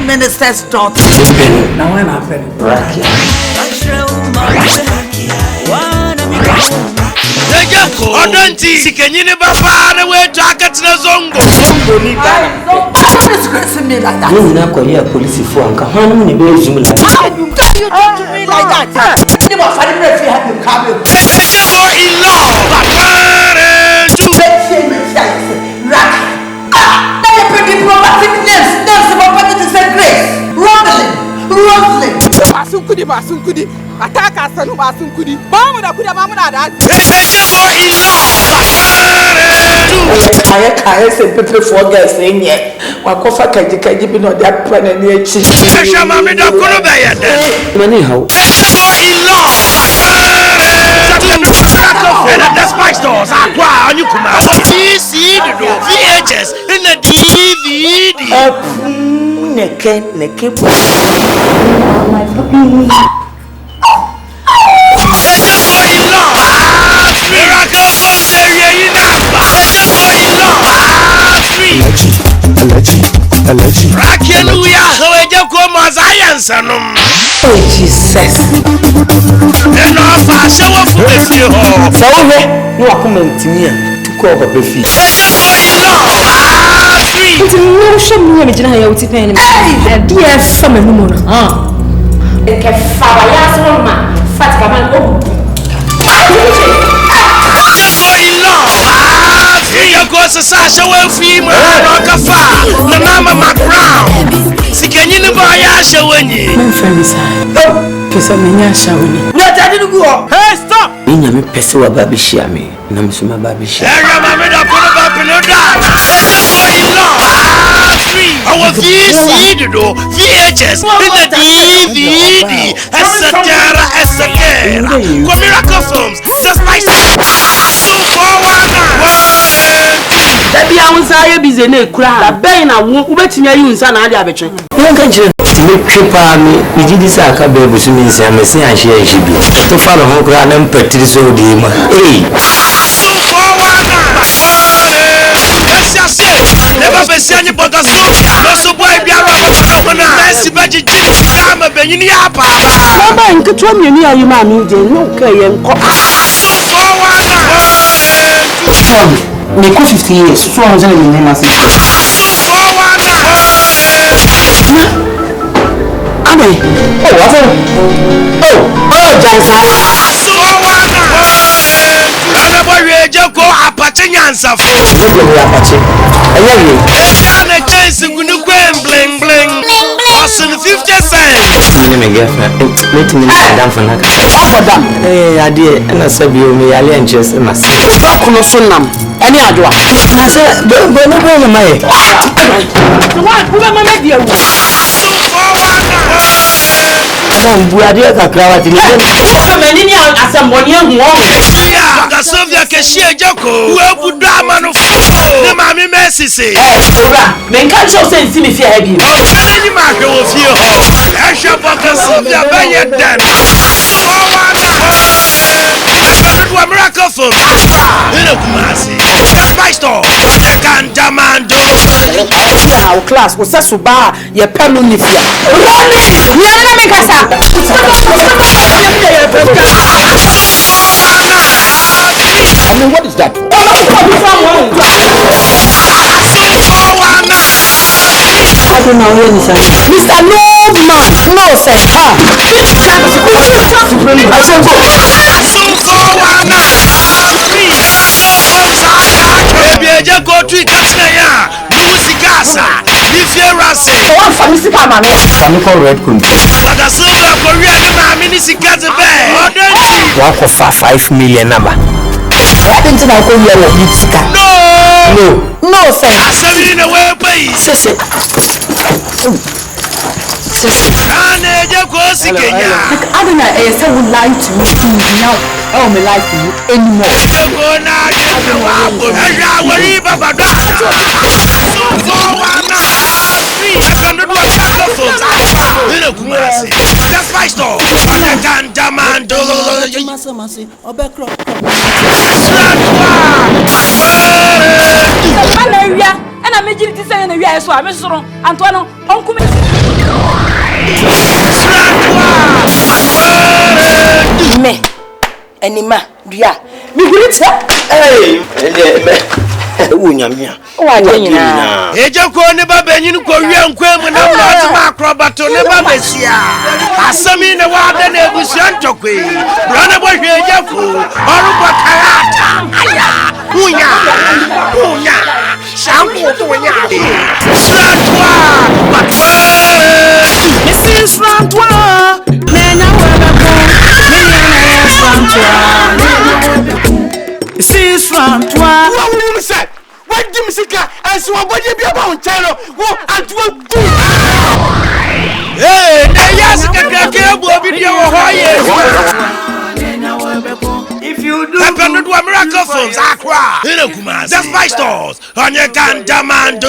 minister's daughter. Now when I feel Rakia. Odonti Sikenyini Baba the way to Akatina Zongo. Stop disgracing me like that. You not call your police for Uncle Honey, you like that. How you talk to me like that? You must find a if you have your car. In law. Masunkudi, attack us and Masunkudi. Bomb da kuda mamuna da. I said people for girls saying yeah. Wakofa kaji be not that plan and near cheese. Money how? In law. The spy stores are on you come out. VHS in the DVD. Oh Jesus. No comment here to call up a fee. It's a notion you imagine how you depend. Dear summer woman. Sasha will feel Mcbrown. Sikanyini Bayasha when you. My friend is Hey, stop! Me Pessoa Babishami, Namsuma Babisha. Our VCD, VHS, DVD, etc. Miracle films, the spice. That be our sire business crowd. Bain, I won't bet you use an idea. You can't make me. You did this. I can't be able to miss him. I say I should be. To follow home, grand and petty so dim. Hey. Never be seen but the so boy be around. Nancy Badgy, I'm a Benyapa. I'm going to tell you, you mammy, no care and cop. Me 50 years, 200 in the massive. Any adwa. I said, don't go to my. Buadia Kakrawati. Many as a money Sylvia Keshia Joko, who would drama no the mammy Messi say. Men can't show sense if you have you. Any marker of you. I shall fuck Sylvia Bayard then. Miracle film. My store. Our class was a suba, your penunifia. I mean, what is that? I don't know anything. Mr. No man, no sir. Red country. Walk of 5 million number. No, sir. I don't know. I said would lie to me now. I won't lie to you anymore. And I made you say, and we are so I'm Antoine, Uncle. Me, anima, dear. Me greet her. Hey, Unyamia. Oh, I don't know. Ejako ne baba nyin ko wian kwam na mlot ma akrobato ne baba sia. Asami ne wa da na ebusuan tokwe. Bra na bo hwe ejako. Orubo karata. Aya. Unya. Shambo to nya. Slatwa. Mrs. Slatwa. Nena wabako. Nena Slatwa. Mrs. Slatwa. What do you say? And so, what do you be about channel? And what do hey, yes, if you do, happen to do a miracle films, Aqua, the spice stores, on your cantaman,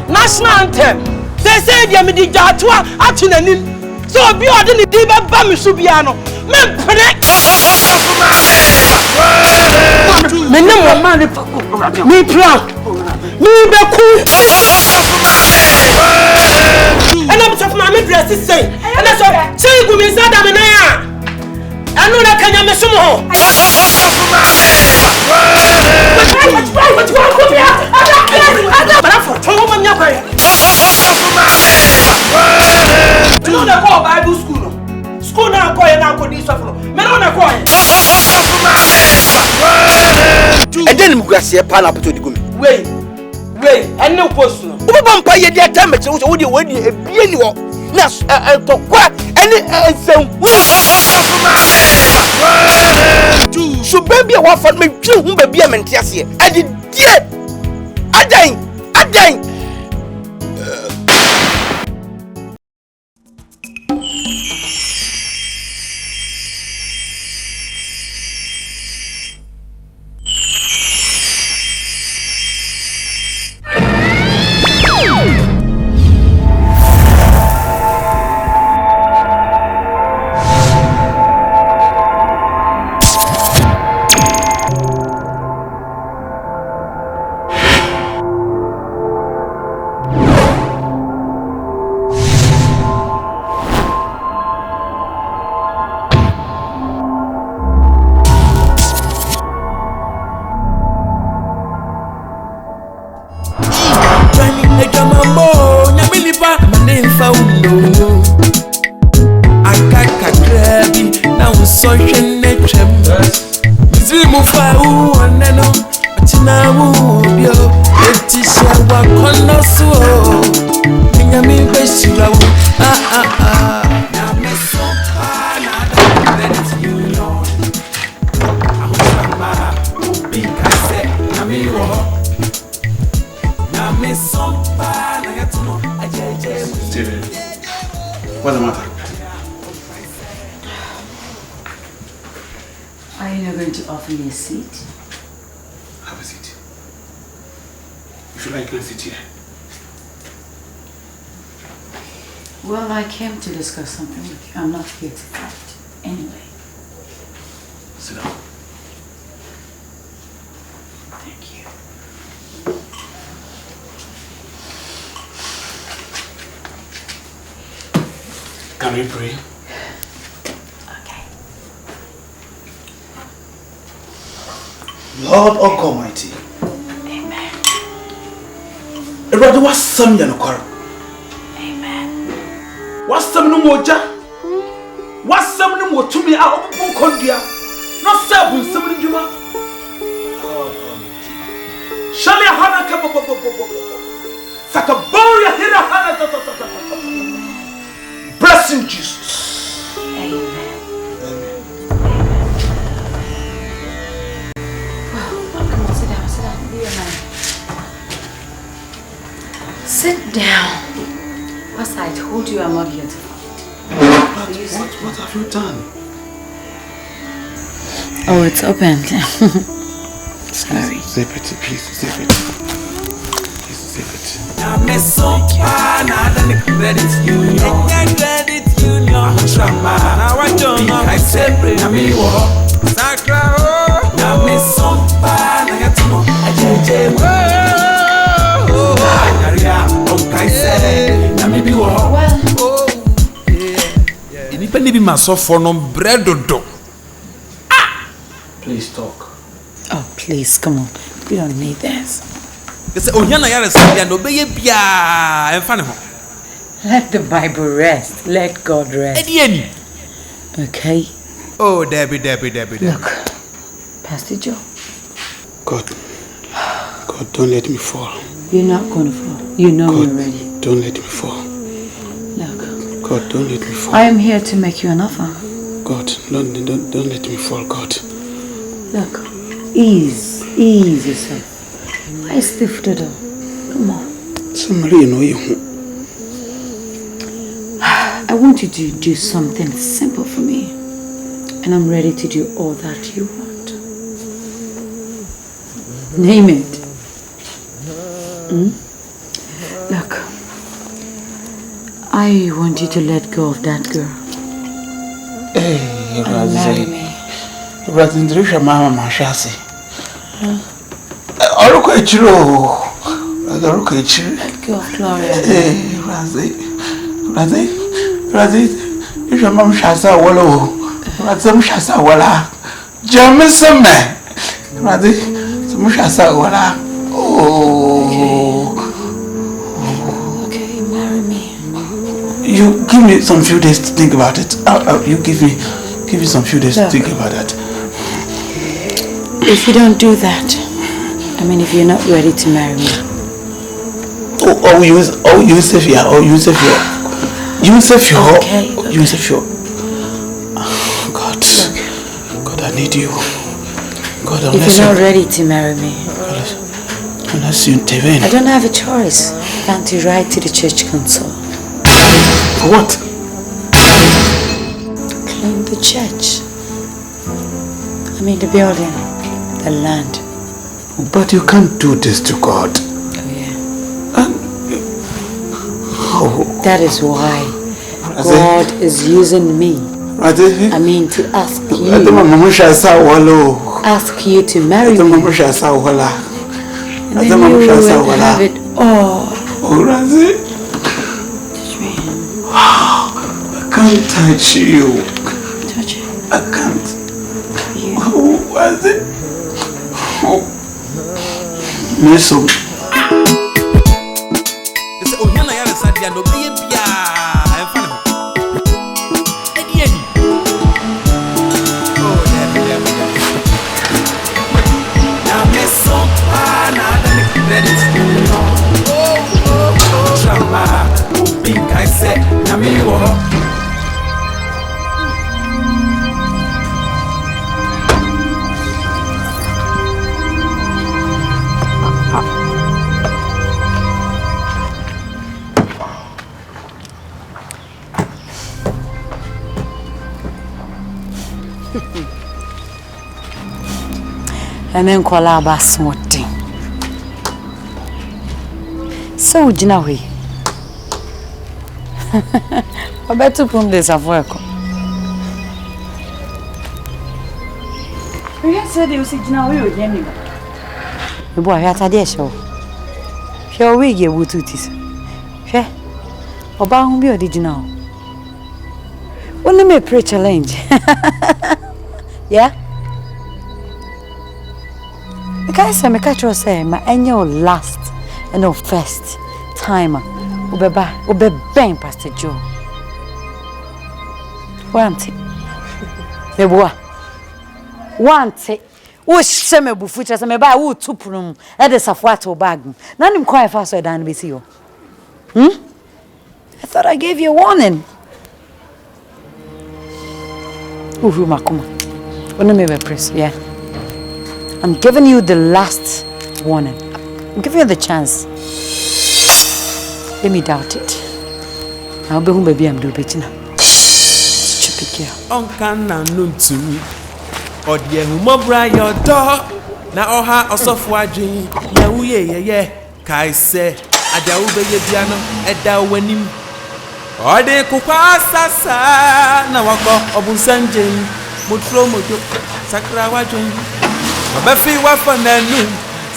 national anthem. They say they me di jatwa atunani. So bi ode ni di ba ba me so bia no. Me pere. Me ne mo ma le pako. Me plan. Me be ku. And I'm talking about me dress say. And so say go me sada me na ya. Anu na kanya me so mo. You know go Bible school no. School na go na go this stuff no. Me no na go. And then mugase pa na poto digumi. Wait. And no post no. Wo ba mpa ye dia time che wo de ebie ni wo. Na tokwa ene ensem. So baby wa fa me twi hu baby a mente ase. Ade die. Adan. What's the matter? Are you not going to offer me a seat? Have a seat. If you like, you can sit here. Well, I came to discuss something with you. I'm not here to fight. Anyway. Sit down. Thank you. Can we pray? Okay. Lord Almighty. Amen. Everybody, what's some yanokar? Amen. What's some no moja? What's some no more to me? I hope you condia. Not seven, some juma. Shall I hana kaba? Sakaboria hira hana. Blessing Jesus. Amen. Amen. Well, come on, sit down. Be a man. Sit down. As I told you, I'm not here to fight. What have you done? Oh, it's opened. Sorry. Zip it, please. Zip it. Please zip it. na me so pa na the credit union credit union trama na wa jono I say na me wo sakra o na me so pa na yatmo ajeje oh ayaria on kai say na me bi wo oh yeah ini pe ni bi masofo no bredodo please talk. Oh, please, come on. We don't need this. Let the Bible rest. Let God rest. Okay? Oh, Debbie. Look, Pastor Joe. God, don't let me fall. You're not going to fall. You know God, you're ready. Don't let me fall. Look. God, don't let me fall. I am here to make you an offer. God, don't let me fall, God. Look, ease yourself. Why stiff the door? Come on. Somebody know you. I want you to do something simple for me. And I'm ready to do all that you want. Name it. Look, I want you to let go of that girl. Hey, and marry me. Razindrisha mama mashasi. Oruko ichiro. Oruko ichiro. Let go of Gloria. Eh, Razi. Isha mama shasa wala. Razi mshasa wala. Jamisame. Razi mshasa wala. Oh. Okay, marry me. You give me some few days to think about it. You give me some few days to think about that. If you don't do that, if you're not ready to marry me. God, I need you. God, if you're not ready to marry me, unless you intervene. I don't have a choice than to write to the church council. For what? Claim the church. The building, the land. But you can't do this to God. Oh, yeah. That is why God is using me. To ask you to marry me. And then you will have it all. I can't touch you. Touch it. I can't. You. Oh, was it? Oh. Miso. And then call our bass smarting. So, Jinawi. I bet to put this of work. You said you see Jinawi with him. The boy had a dish. Shall we get what it is? She about whom you did you know? Let me pray challenge. Yeah? Because I catch you say my annual last and no first time. Ube bang Pastor Joe. Want it? The boy. Want it? Oh, shame bu future me buy wo tuprum e de safwato bag. Na nim kwai fa so dan be see you. I thought I gave you a warning. Uhu makuma. Wanna me be press, yeah. I'm giving you the last warning. I'm giving you the chance. Let me doubt it. I'll be home, baby. I'm doing it now. Stupid girl. Onkana nuntumi. Odie humobra your door. Na oha ASOFO adwin. Na uye ye kai se. Ada ubeye piano, eda wenim. Ode kukwa sasa na wako obusanje. Mutro mojo sakra wajon. Obefi wafananu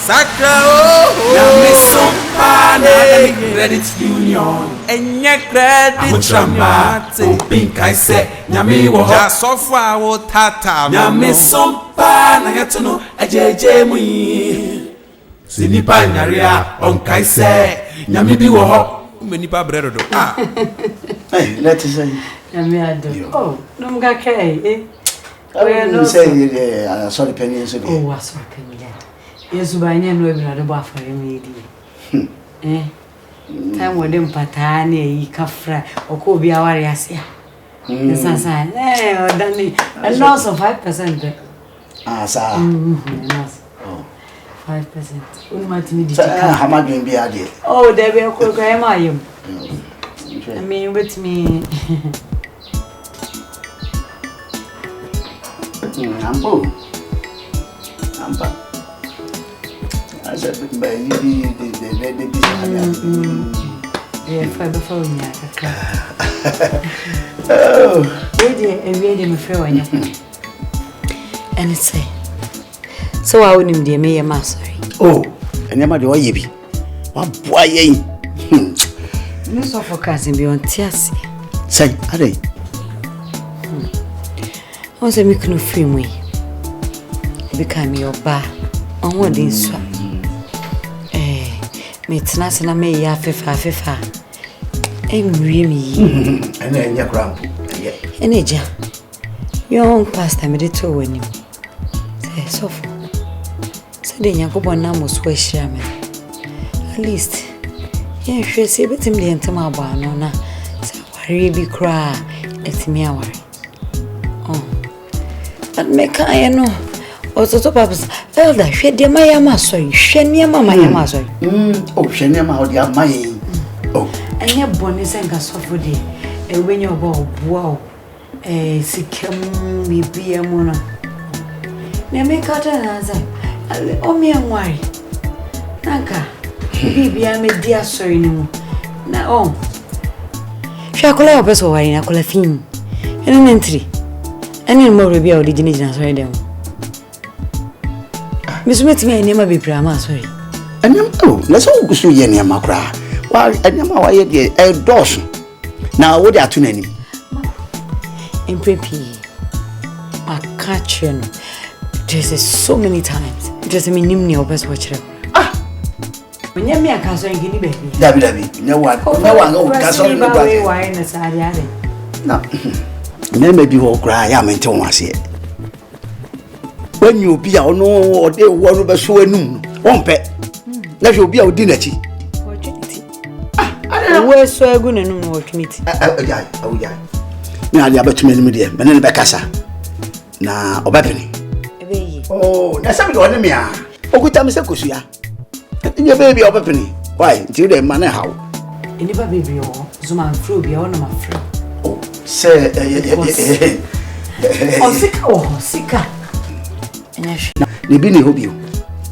sakra oh. Ya mesompa na credit union. Enye credit union. Pinkai se nyami wo ja sofa wo tata. Ya mesompa na yetuno ejeje mu yi. Sinipa nyaria onkai se nyami bi wo ho. Menipa bredo do. Hey, let us say. Nyami ado. Oh, no mga kai You say sorry penny so. Oh, sorry penny. Yesu ba nya no ebina do ba afare me di. Time wo dem pata na yi kafra oko obi aware ase a. Sasa odani and loss of 5%. Ah sa. Oh. 5%. Unmatini di chika. How much do be ade? Oh, there be ko ko ema yum. I mean with me. Ambo. Amba. I said by you the Yeah, for me. Oh, we dey me fair anya. And it's say. So I wouldn't be me ma sorry. Oh, and yama de oye bi. Wa boa yen. No so focus be on tiasi. Say, ade. I was a mikno free me. Become your bar. On what is so. Me tnas na me ya fefa. Really. And then your grandpa. Eneja. Your own pastor me to when you. Say so. Say the Yakobo na mo so share me. At least. Yeah, she say betim the entama ba no na. Say worry bi cry. Let me worry. Oh. But make I know. Also to purpose. Elder, she de my ma so. She ni ma ma so. Oh, she ni ma o dia mai. Oh. Anya boni senga sofo de. E wenye obo boa. Sikem bibia mu no. Na me ka ta na say. O me anwari. Nanka. Bibia me dia sori ni mu. Na oh. She akola obeso wari na akola fin. Eno mentri. Ani mo rebia o digini jina sori dem. Misumeti me nema be prama sorry. Anyam oh, na so gusu ye nema kra. Wa anyama wa ye de e dos. Na wo de atunani. Imprepi. I catch you. There's so many times. Just me nimni obes watch. Ah. When you me akaso ngini baby. Dabi. Na wa no kaso ni ba. Why na sari ade. Na. Na me bi ho kra ya mente won ase. When you be a no or they want to show a noon, won't pet. Let you be a dinner tea. Opportunity. Where so good and no opportunity. Oh, yeah. Now, the other 2 million, but then Becassa. Now, Obapini. Oh, that's something on me. Oh, good time, Mr. Kusia. Your baby Obapini. Why, till the manner how? And if a baby or Zuma fruit be on my friend. Oh, say, oh, sick or sicker. Ni bini hobi o.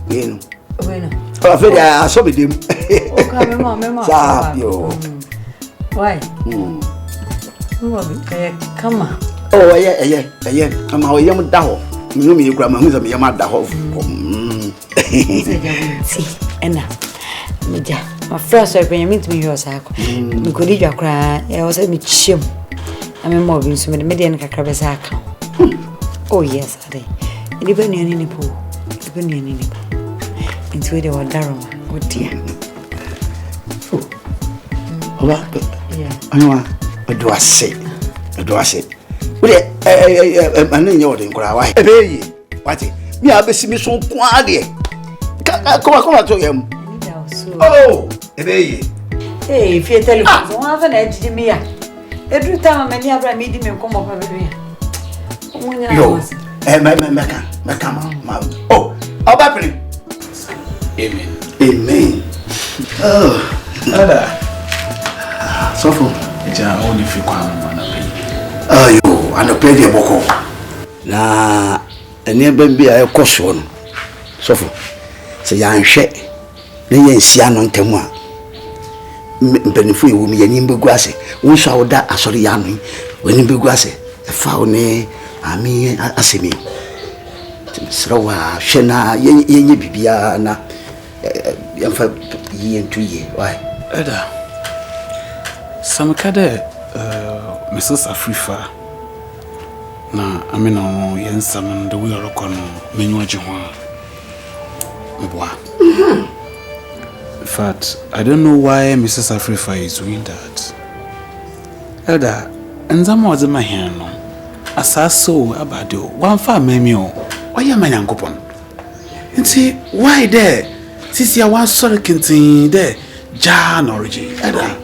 Yenu. Bueno. O fe dia so be dem. O ka mema. Sa yo. Why? Mo be kaya kama. Oh, yeah. Kama o yam da ho. Mi mi kura ma hu za mi yam da ho. Si, ena. Meja. My first I mean to me your sako. Mi ko di dwa kra. E o se mi chim. Na me mo bi so me de kakra be saka. Oh yes, ade. Depending on any pool, into the Wadaroma, oh dear. I know what do I say? Well, I know you're in Krawai. What? Me, I be see me so quiet. Come to him. Oh, hey, if you tell you, don't have an edge to me. Every time I never meet him and come up with me. Oh, Obapini. Amen. Oh, so for it's only if you come. Oh, you and the play the boko. Na, and never be a caution. So for say, I am shake. Then you see an on Temwa. mpenifo ewu mi yanim begu ase wo so awoda asori ya no wanim begu ase fa wo ne ami asemi srawa hwena yenye bibia na yamfa yentu ye why Eda samkade Mrs. Afrifa na amena yensam the way rokono menyu agehwa mboa. In fact, I don't know why Mrs. Afrifa is doing that. Elder, enzama wazema hiano asaso abado wamfa memio oya manyankopon nti why there sisi ya wasore kintin there Jan origin Elder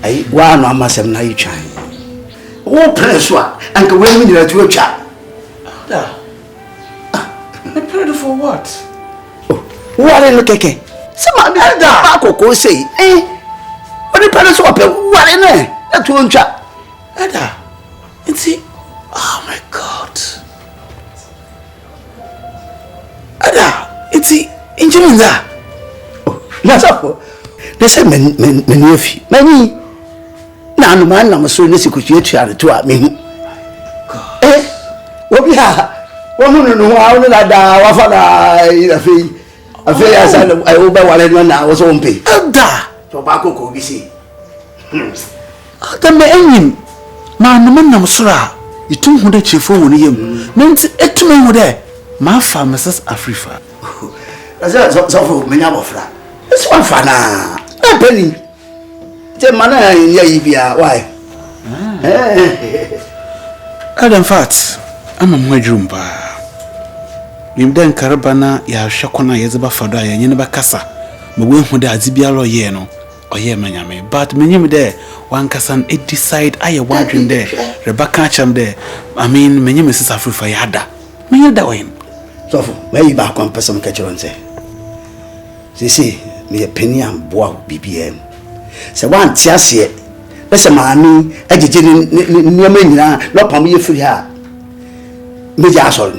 ai wa no amasem na yitwan wo preso a anka we mu nyina tu atwa Elder I prayed for what? Wale no keke sama bi da akoko sei oni preso ope wale ne na tu ntwa Elder nti oh my god Elder nti injiminza Nasafo dese men yefi mani na anu man na maso ne sikutu etua to a mehu obi ha wo mu no wa wo na da wa fa na afei asa ai wo ba wale no na wo so mpe Elder to ba koko bi si Elder me enyim ma anu man na msora itum hu de chefo wo ne yam nti etume hu de ma fa Mrs. Afrifa so menya bofra it's one fana penny je mana ya yibia why Elder in fact ama mwadwumba nimden karabana ya hwekona yezeba fado ya nyene bakasa mwe hu de azibialo ye no oye manyame but menyim de one kasan it decide aye wadwum de rebaka cham de I mean menyim Mrs. Afrifa yada menyim da wen so mai ba kwa person ka chironse sisi me penny am boa BBM se wan tiase be se maami ajeje ni nyina no pam ye firi ha meja asol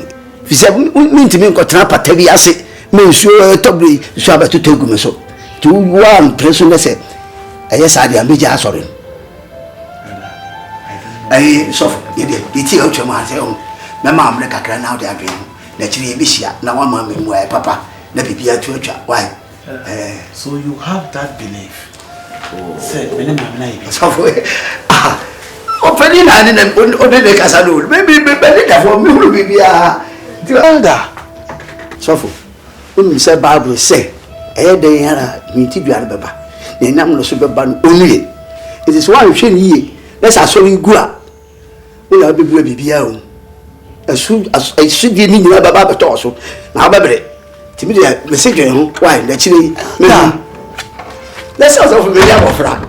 fi se mintimi nkotra patabi ase me nsuo tobri so abeto tegume so tu one person na se ayesa dia meja asol ai so yede iti o chema se o me ma amre kakra na o de adwen na chiri ebisia na wa ma me mu ai papa na bibia tu atwa why so you have that belief said many mamna ibi so openi na ni o de kasa do maybe da for me ru bibia the elder so say Bible say dey yara mi ti duare beba na nam no so beba no onue it is why hwe ni ye let's asori gura una bebu bibia o asu die ni nyina baba beto so na babre timi de message ho why na chiri na let's also for me ya ofra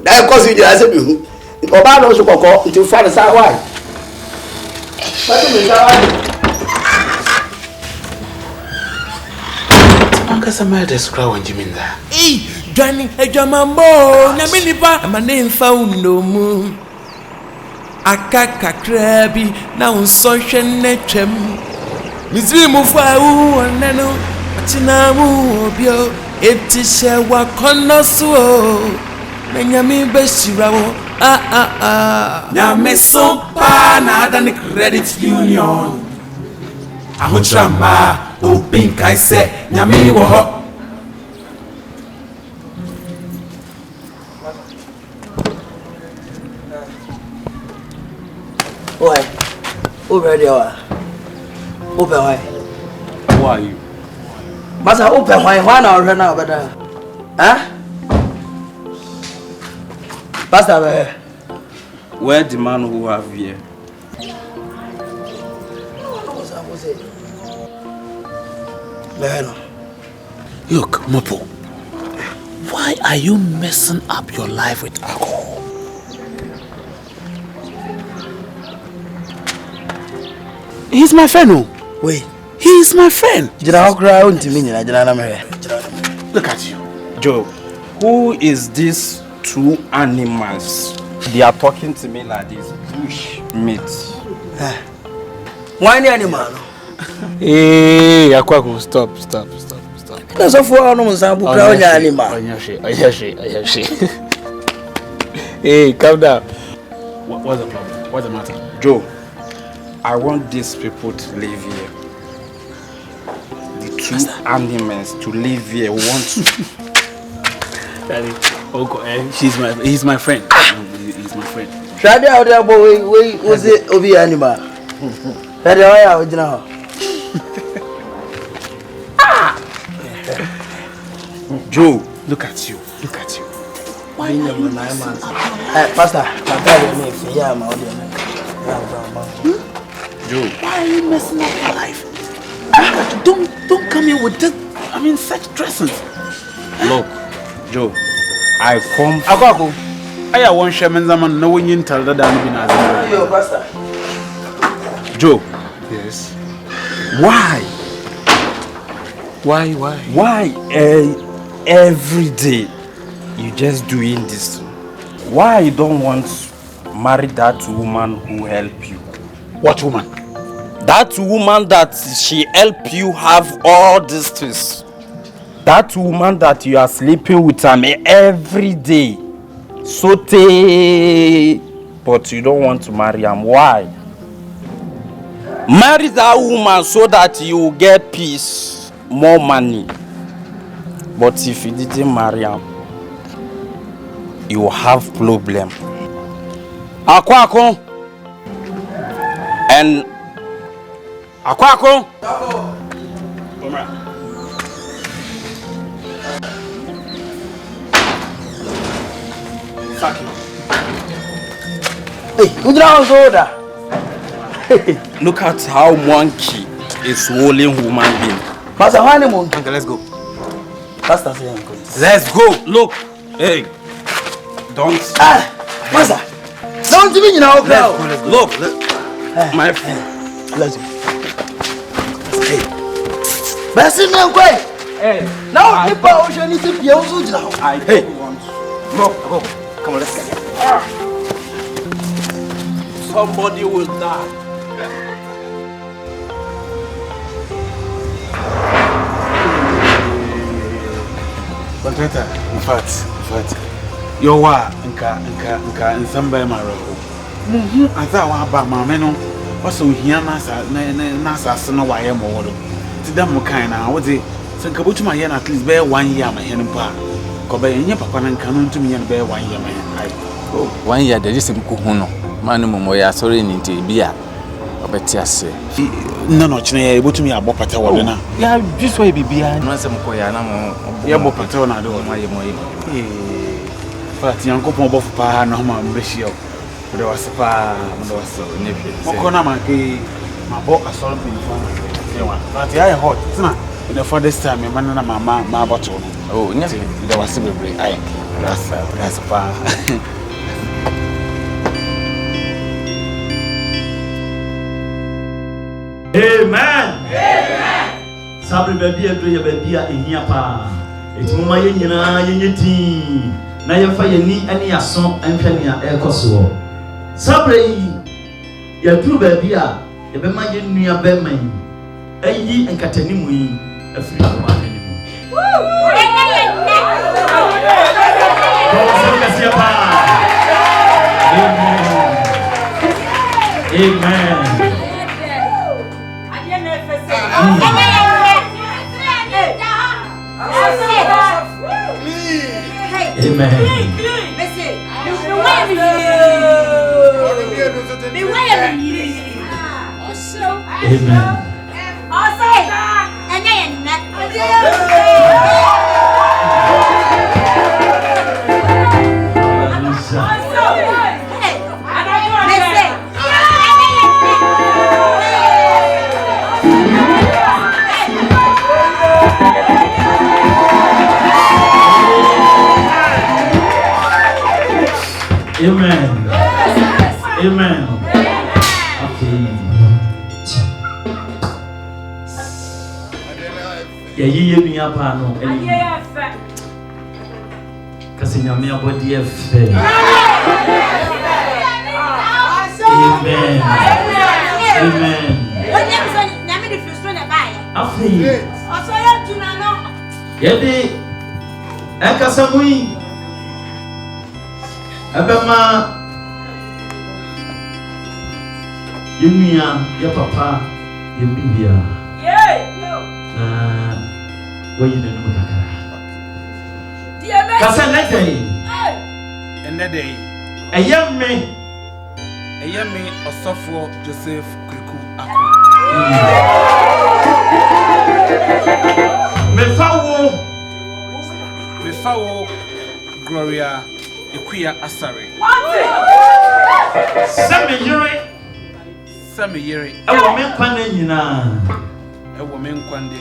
that cause you just say me oba no so kokko nti fa the sa why but me sa why anka sama describe wanjiminda Johnny ejamambo na minipa amane mfa unomu akaka krabi na unsonhwe netwem mizrimu fa u oneno atinamu obio etishe wa konoso menyami beshirawo nyame sopa na adani credit union ahotrama opin kaise nyame wo ho Oi, over there. Over why? who are you Masa open why na ore na obeda. Pastor, where the man who have here? look Mopo, why are you messing up your life with alcohol? He's my friend. Oh. wait. He's my friend. Look Look at you. Joe, who is these two animals? They are talking to me like this. Bush meat. Why any animal? Hey, Akwaku, stop. ASOFO no Sambu crown anima. Hey, calm down. What's the problem? What's the matter? Joe, I want these people to live here. The two animals to live here. Want to. Daddy, he's my friend. He's my friend. Shadi out there boy, was it obi animal? Daddy, why are you now? Joe, look at you. Look at you. Why you never 9 months? Pastor, my dad me for yeah, my Joe, why are you messing up your life? Don't come here with this. I mean, such dresses. Look, Joe, I come. Ako. I want Sherman Zaman knowing you tell the damn Binaz. Yo, Pastor. Joe. Yes. Why? Why every day you just doing this? Why you don't want to marry that woman who help you? What woman? That woman that she help you have all these things. That woman that you are sleeping with every day. But you don't want to marry him. Why? Marry that woman so that you will get peace, more money. But if you didn't marry him, you will have problem. Akwako and Akwako. Hey, look at how monkey is holding human being. Pastor, how many monkey? Uncle, let's go. Pastor, say I'm going. Let's go. Look. Hey. Don't. Pastor. Don't give me now, let's go. Look. My friend. Let's go. Hey. Best in my way. Hey. Now, if I was need to be also now. I don't want to. Look. Come on, let's get it. Somebody will die. Contractor, in fact, your wa nka nsamba maro. Asa wa ba mama no, waso hia na asa no waye mo wodo. Ti da mo kan na wo de senka botuma ye na at least be 1 year ma hen pa. Ko be nye papa na nka no ntumi ye be 1 year ma hen. Ai. Oh, 1 year there is some kuhuno. Manu mo ya sorry ni ti bia. Obeti ase. No chine ye botumi abopata wodo na. Ya just why bibia. No se mko ya na mo. Ya bopata na de wo ma ye mo ye. Fati yankopon bofu pa na ma mbehia o. Ode waspa ndo waso nyefe. Moko na make mabo asoro pinfa. Sewa. Fati ya hot. Tina the first time man na mama ma bottle no. Oh, nyefe. Ode wase bebre. Ai. That's pa. Amen. Sabre baby edo ye baby a ehia pa. Etimoma ye nyina ye nyeti. Na ye fa ye ni ane yaso enhwe ne a ekoso. Sabre yi ye duru baby a ye be ma ye nua be man. Ayi enkatani mu yi afiri so ba ni mu. Amen. Amen. Amen. Amen. Okay. Ye nua pa no. Kasi nyame abodi efe. Amen. Amen. Amen. Yedi Ekasamui Abema Yumia ya papa Yumbia Where you didn't Kasa Nete And that day, a young man ASOFO Joseph Kweku Ako. Mefawo Gloria Ekuya Asare. Sami Yere. A woman Panina. A woman Kwande.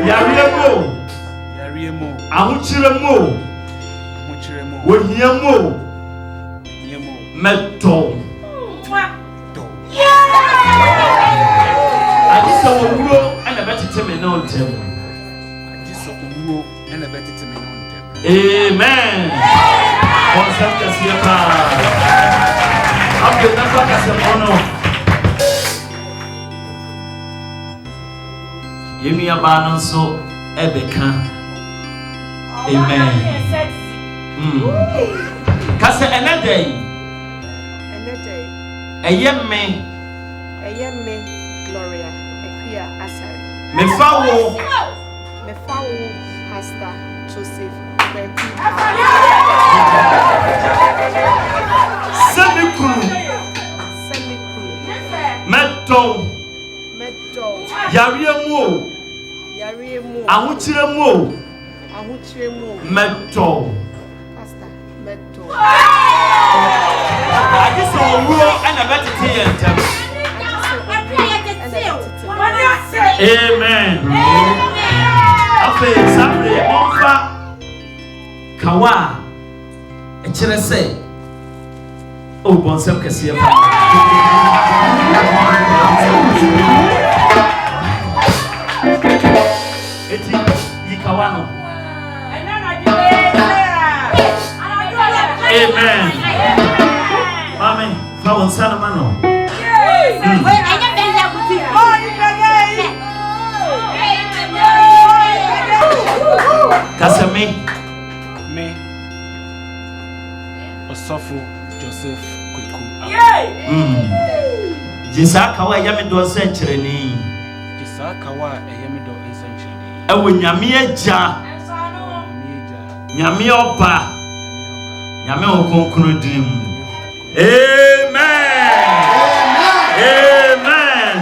Yariemo. Ahuchiremo. Wohiemo. Meto. I just saw a row and a better terminal table. Amen. Yemi abano so ebeka. Amen. Kase enedey. Eyeme Gloria Ekuya Asari. Mefawo Pastor Joseph Semikuru Meto Yariemu Ahuchiremu Meto Pastor Meto. I just saw a row and a better tea and table. Amen. Afe Sabre Onfa Kawa Echelese O Bonsem Kasia Eti Yikawano. Amen. Mami, Fawon Sanamano. Kasame me ASOFO Joseph Kweku Jisa kawa yami do senchireni. Jisa kawa yami do senchireni. Ewo nyame agya. Nyame oba. Nyame okonkunu dim. Amen. Amen.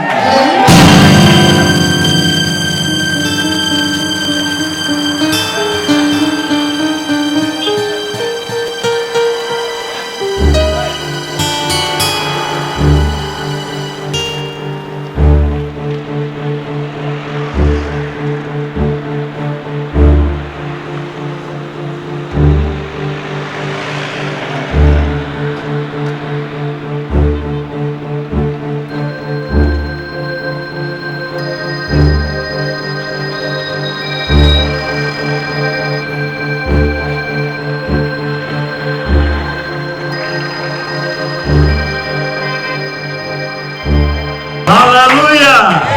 Hallelujah.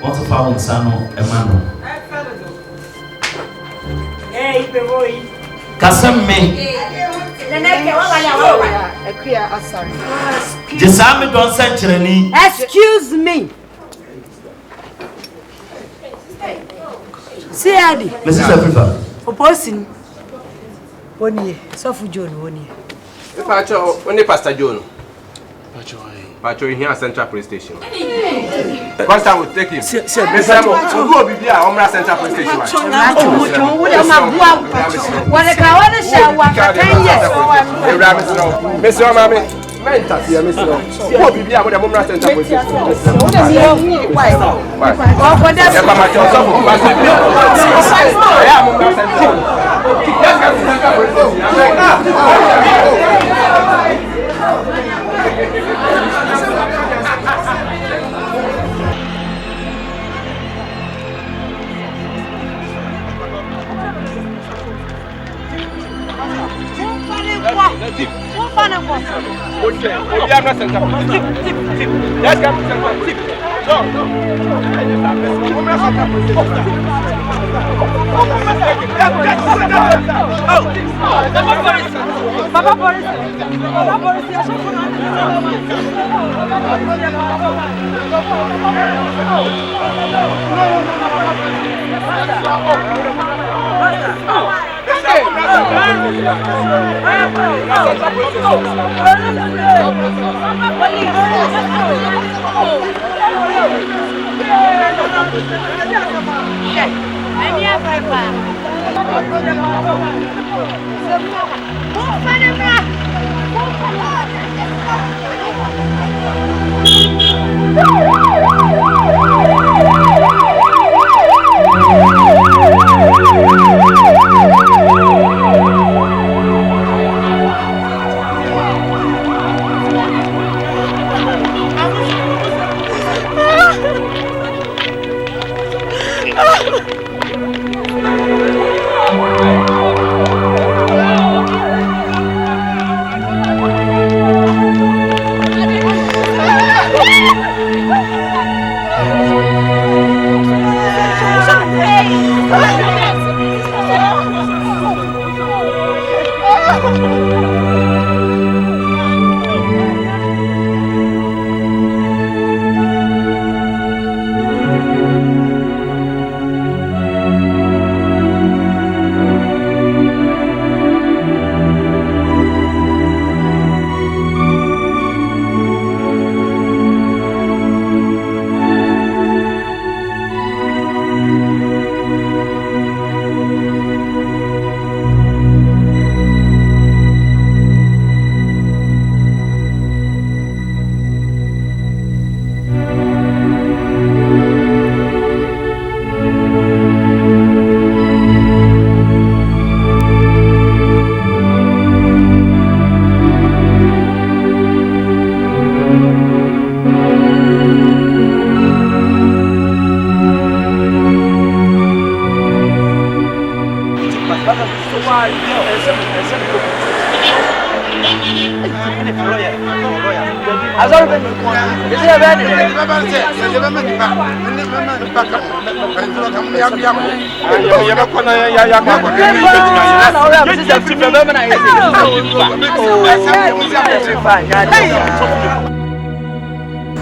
What's a found son Emmanuel? Hey, boy. Kasame. Ekuya Asari. Jesame don't senchireni. Excuse me. See Adi. Mrs. Afrifa. Opposing. Bonnie. Sofu John Bonnie. Pacho, when the Pastor John. Pacho here at Central Police Station. First time we take him. Mr. Mo, go be here on Central Police Station. Mr. Mami, mental here, Mr. Go be here on the Central Police Let's go.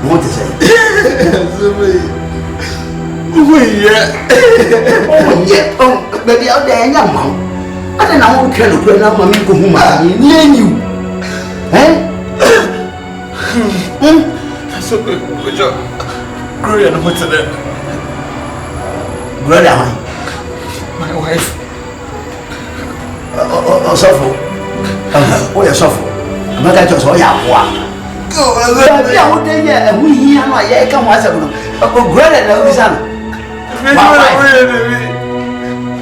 What is it? Oh, baby, out there, young mom. I don't know how can you now, Mammy, whom I mean you. Eh? So good job. Gloria, what's that? Gloria, my wife. ASOFO. Oh, ASOFO. I'm not going to say, yeah, yeah, what day, and we hear my yeah, come once a month. But Gloria, no, is on.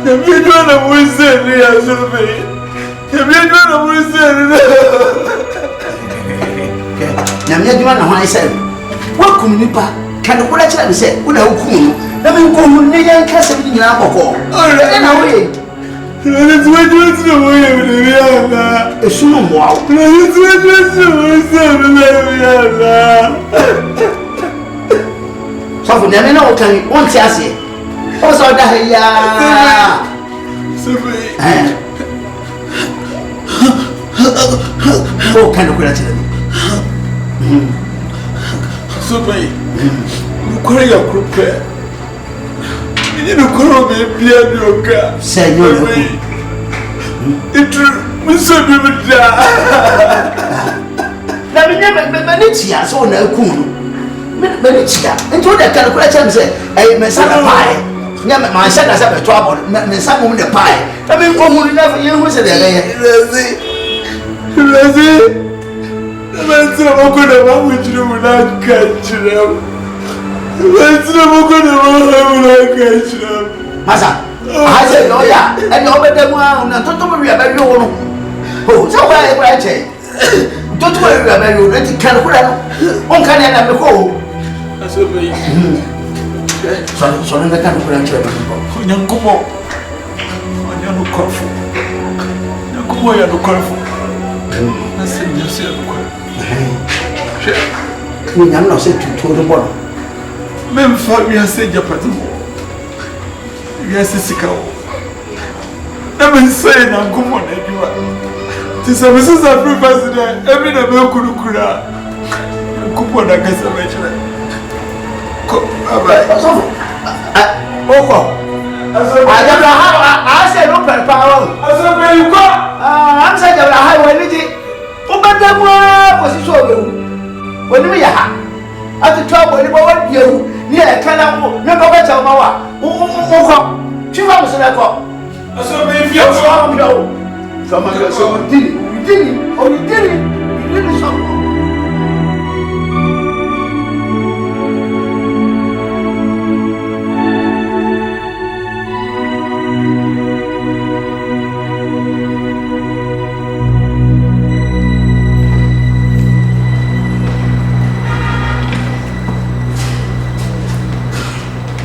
The video of Wilson, yes, the video of Wilson. Now, you want to say, what could you can the question say, what are you? Let me go near and cast it in alcohol. All right, away. Let's wait to the way of the Rihanna. A soon wow. Let's wait to the so for them, no, can you want to say? Also, yeah. Oh, kind of question. So, you carry your group. You know, call me piano. Say, no, it was so good. Let me never Benicia, so no cool. Benicia, and told that kind of question, say, hey, my son, pie. Never my son has had a trouble, my son, woman, the pie. I mean, woman, never you was there. I'm going to run with you without catching them. Let's never go to without catching them. Massa, I said, oh, yeah, and over the one, and don't worry about your own. Oh, so why I say, don't worry about your little calculator. One can have the hole. So, the calculator. Young couple, young coffee. Young couple, young coffee. I said, you see, I'm not said to the bottom. Memfa we are say Japan. We are Sisika. I'm saying I'm going on everyone. This is a free president. Every day I'm going to coupon against the major. I don't know how I said no power. I said, where you go? I'm saying that I have energy. But the position when we are at the trouble, you near a kind of never went out. She was in a cop. I said, if you're from you, someone else did it. You did it. Oh, you did it. You did it.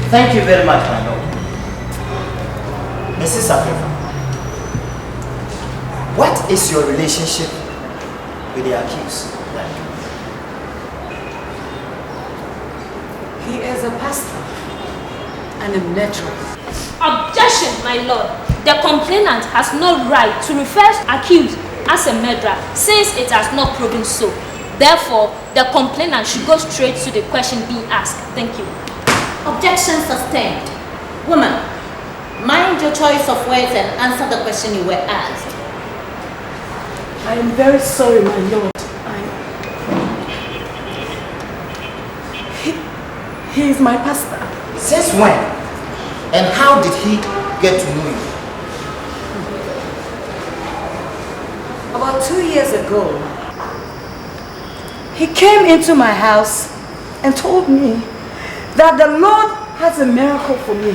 Thank you very much, my lord. Mrs. Afrifa, what is your relationship with the accused? He is a pastor and a matron. Objection, my lord. The complainant has no right to refer accused as a murderer since it has not proven so. Therefore, the complainant should go straight to the question being asked. Thank you. Objection sustained. Woman, mind your choice of words and answer the question you were asked. I am very sorry, my lord. He is my pastor. Since when? And how did he get to know you? About 2 years ago, he came into my house and told me that the Lord has a miracle for me.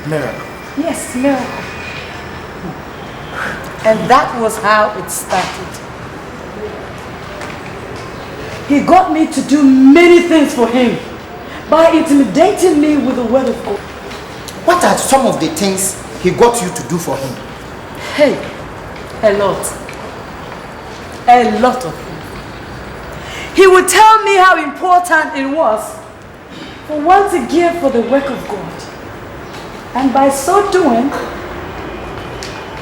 Miracle? Yes, miracle. And that was how it started. He got me to do many things for him by intimidating me with the word of God. What are some of the things he got you to do for him? Hey, a lot. A lot of them. He would tell me how important it was for one to give for the work of God. And by so doing,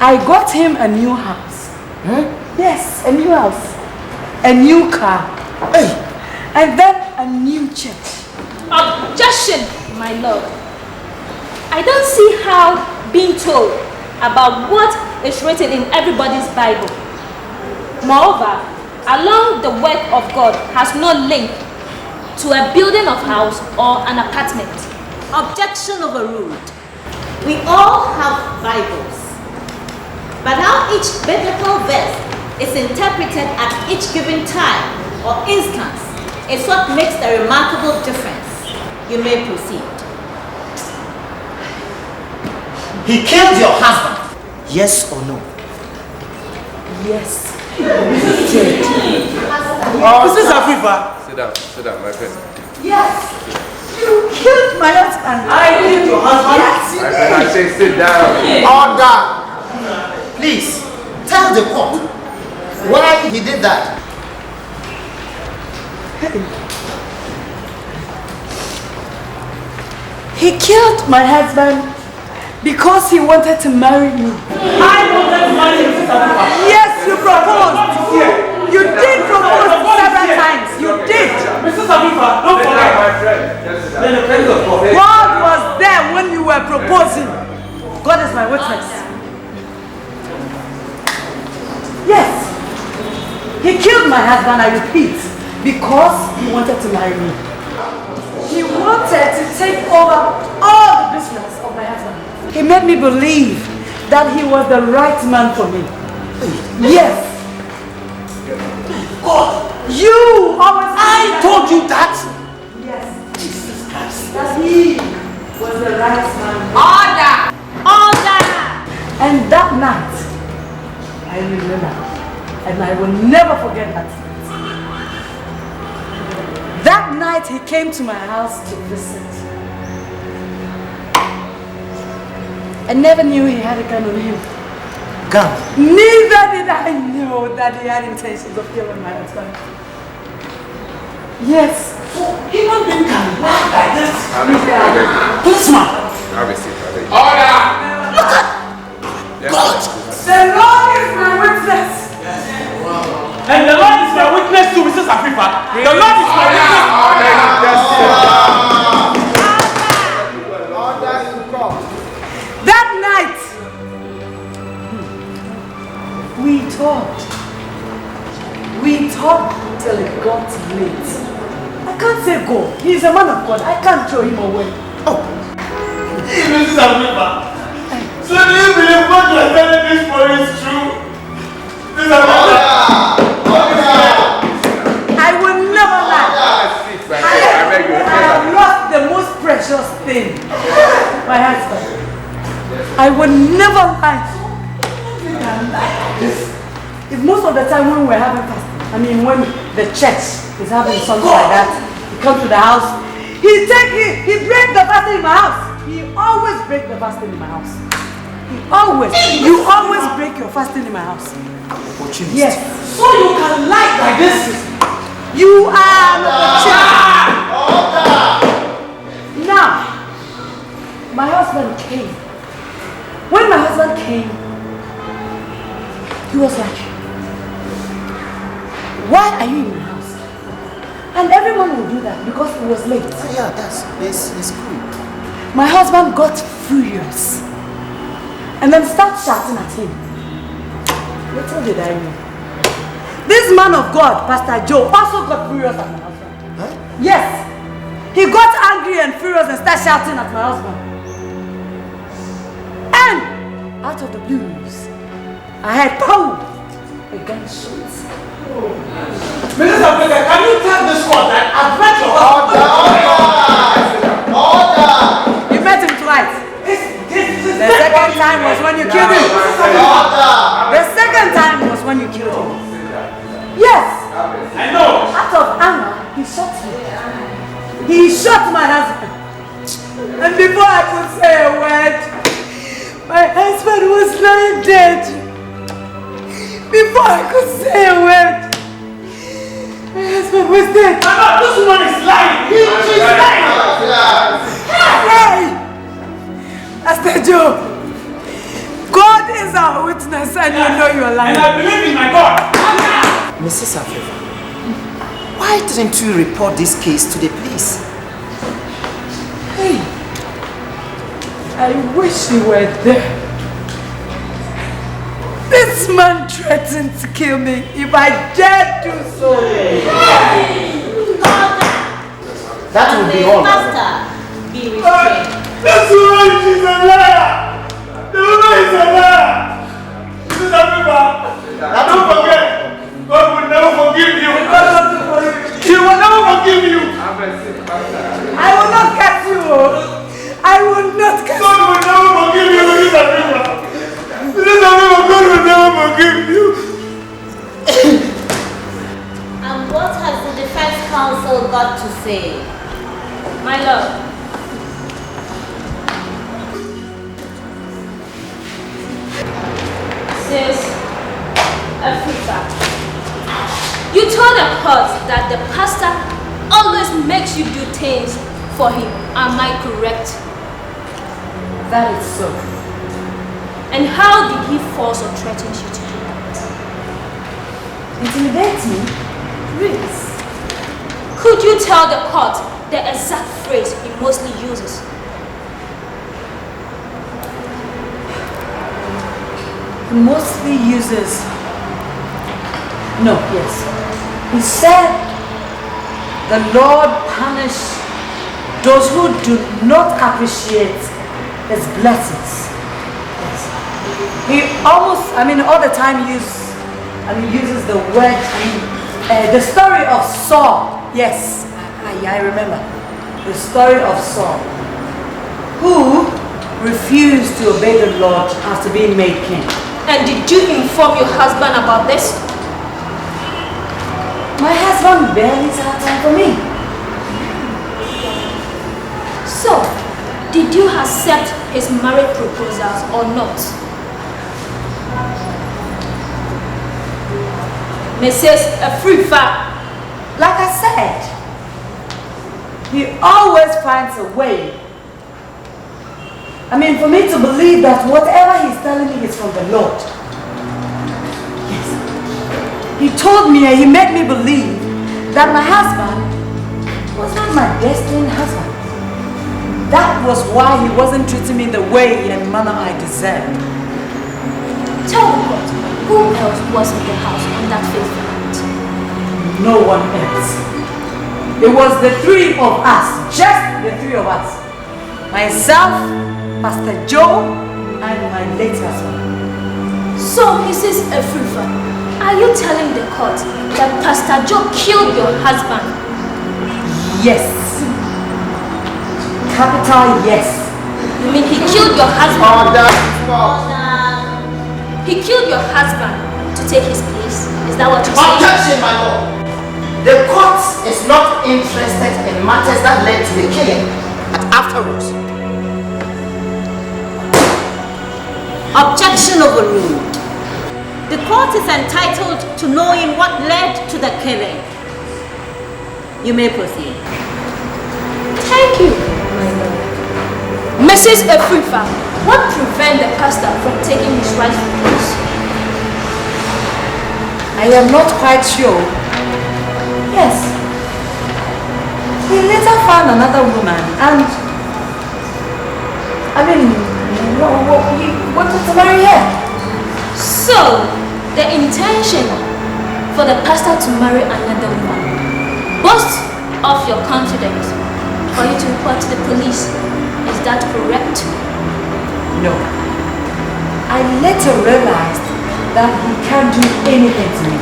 I got him a new house. Yes, a new house. A new car. Hey. And then a new church. Objection, my lord. I don't see how being told about what is written in everybody's Bible. Moreover, along the work of God has no link to a building of house or an apartment. Objection overruled. We all have Bibles. But how each biblical verse is interpreted at each given time or instance is what makes the remarkable difference. You may proceed. He killed your husband. Yes or no? Yes. Mrs. Afrifa. Sit down, my friend. Yes. You killed my husband. I killed your husband? Yes. My friend, I say sit down. Order. Please, tell the court why he did that. He killed my husband because he wanted to marry me. I wanted to marry you. Yes, you proposed. You did propose several times. You did. Mrs. Abifa, don't forget. My friend. God was there when you were proposing. God is my witness. Yes. He killed my husband, I repeat, because he wanted to marry me. He wanted to take over all the business of my husband. He made me believe that he was the right man for me. Yes. God, you always... I told you that? Yes. That he was the right man. Order! Order! And that night, I remember, and I will never forget that night. That night he came to my house to visit. I never knew he had a gun on him. Gun? Neither did I know that he had intentions of killing my husband. Yes. So human being can lie like this? Policeman! Have a seat. Order! Look at God! The Lord is my witness! And the Lord is my witness to Mrs. Afifa. The Lord is my witness. That night, we talked till it got late. I can't say go. He's a man of God. I can't throw him away. Oh. Mrs. Afifa, so do you believe what you are telling this story is true? Mrs. Afifa. I will never lie. I have lost the most precious thing. My husband. I will never lie. If most of the time when we're having fasting, when the church is having something like that, he comes to the house, he breaks the fasting in my house. He always breaks the fasting in my house. You always break your fasting in my house. Yes. So you can lie like this. You are an opportunity. Now, my husband came. When my husband came, he was like, why are you in my house? And everyone will do that because it was late. Yeah, that's cool. My husband got furious and then started shouting at him. Little did I know. This man of God, Pastor Joe, also got furious at my husband. Huh? Yes. He got angry and furious and started shouting at my husband. And out of the blues, I heard pow! A gunshot. Mrs. Afifa, can you tell this court that I've met your husband? Order! You met him twice. The second time was when you killed him. The second time was when you killed him. Yes. I know. Out of anger, he shot me. He shot my husband. And before I could say a word, my husband was lying dead. Before I could say a word, my husband was dead. This woman is lying. She's lying. Hey! Pastor Joe, God is our witness and you know you're lying. And I believe in my God. Mrs. Afifa, why didn't you report this case to the police? Hey, I wish you were there. This man threatened to kill me if I dared do so. That would be all. Pastor, be restrained. This woman, she's a liar. The woman is a liar. Mrs. Afifa, don't forget, God will never forgive you. He will never forgive you. I will not catch you. I will not catch you. God will never forgive you, Mrs. Afifa. Mrs. Afifa, God will never forgive you. And what has the defense counsel got to say? My lord, Sis Afifa, you told the court that the pastor always makes you do things for him. Am I correct? That is so. And how did he force or threaten you to do that? Intimidate me? Please. Could you tell the court the exact phrase he mostly uses? He mostly uses... No, yes. He said the Lord punish those who do not appreciate his blessings. Yes. He almost, all the time uses the word, the story of Saul. Yes, I remember. The story of Saul, who refused to obey the Lord after being made king. And did you inform your husband about this? My husband barely had time for me. So, did you accept his marriage proposals or not? Mrs. Afifa, like I said, He always finds a way. I mean, for me to believe that whatever he's telling me is from the Lord. Yes. He told me and he made me believe that my husband was not my destined husband. That was why he wasn't treating me the way and manner I deserved. Tell me what, who else was in the house on that fateful night? No one else. It was the three of us, just the three of us. Myself, Pastor Joe, and my late husband. So, Mrs. Efrifa, are you telling the court that Pastor Joe killed your husband? Yes. Capital yes. You mean he killed your husband? He killed your husband to take his place? Is that what you're saying? Objection, my lord. The court is not interested in matters that led to the killing, but afterwards. Objection overruled. The court is entitled to knowing what led to the killing. You may proceed. Thank you, my lord. Mrs. Efrifa, what prevents the pastor from taking his rightful place? I am not quite sure. Yes. He later found another woman and he wanted to marry her. So, the intention for the pastor to marry another woman boasts of your confidence for you to report to the police. Is that correct? No. I later realized that he can't do anything to me.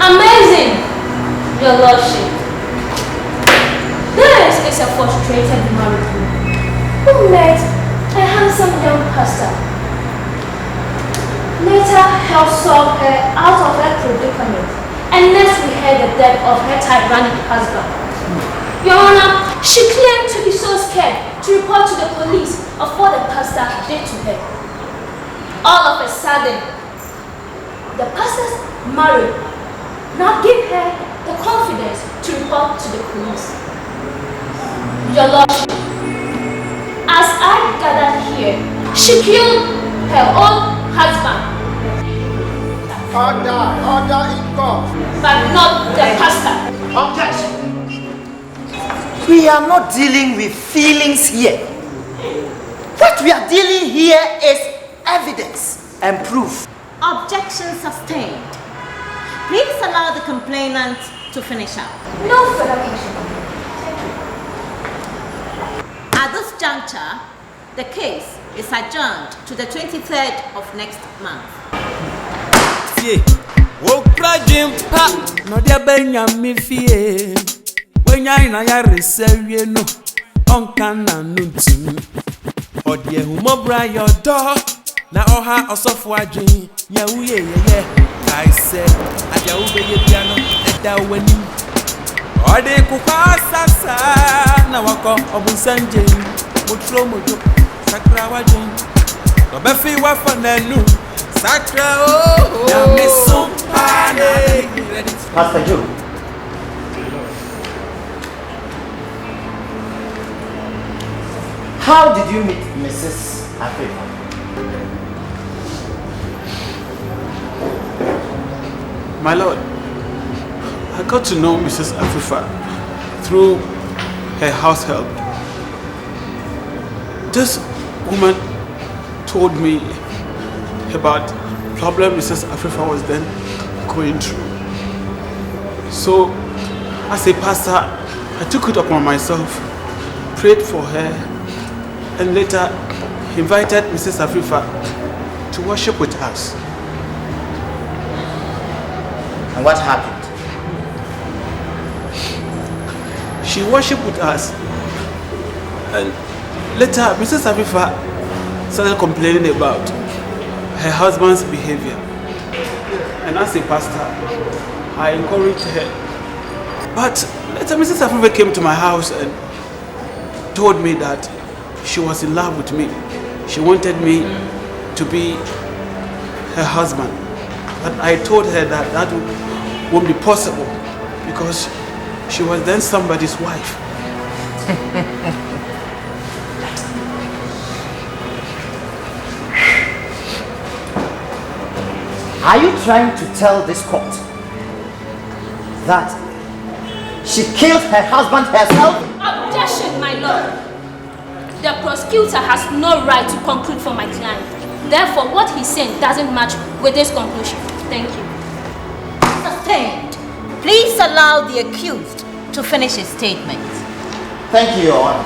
Amazing, your lordship. This is a frustrated married woman who met a handsome young pastor. Later helped solve her out of her predicament, and next we heard the death of her tyrannic husband. Your Honor, she claimed to be so scared to report to the police of what the pastor did to her. All of a sudden, the pastor's married. Now give her the confidence to report to the police. Your Lordship, as I gather here, she killed her own husband. Order in court. But not the pastor. Objection. We are not dealing with feelings here. What we are dealing here is evidence and proof. Objection sustained. Please allow the complainant to finish up. No further question. At this juncture, the case is adjourned to the 23rd of next month. No dia benya mi fie wenya ina ya resewie no onka na nuntim odie humobra your door na oha osofo adwen ya uye ye I said adia ube ye bia no eda wani ode kuka sasa na wako obunsanje mutro mojo sakra wadwen obefi wa fananu sakra oh na miso Pastor Joe. How did you meet Mrs. Afrifa? My lord, I got to know Mrs. Afrifa through her house help. This woman told me about the problem Mrs. Afrifa was then going through. So, as a pastor, I took it upon myself, prayed for her, and later invited Mrs. Afrifa to worship with us. And what happened? She worshipped with us, and later Mrs. Afrifa started complaining about her husband's behavior. And as a pastor, I encouraged her. But later Mrs. Afrifa came to my house and told me that she was in love with me. She wanted me to be her husband. But I told her that that won't be possible because she was then somebody's wife. Are you trying to tell this court that she killed her husband herself? Objection, my lord. The prosecutor has no right to conclude for my client. Therefore, what he's saying doesn't match with this conclusion. Thank you. Sustained. Please allow the accused to finish his statement. Thank you, Your Honor.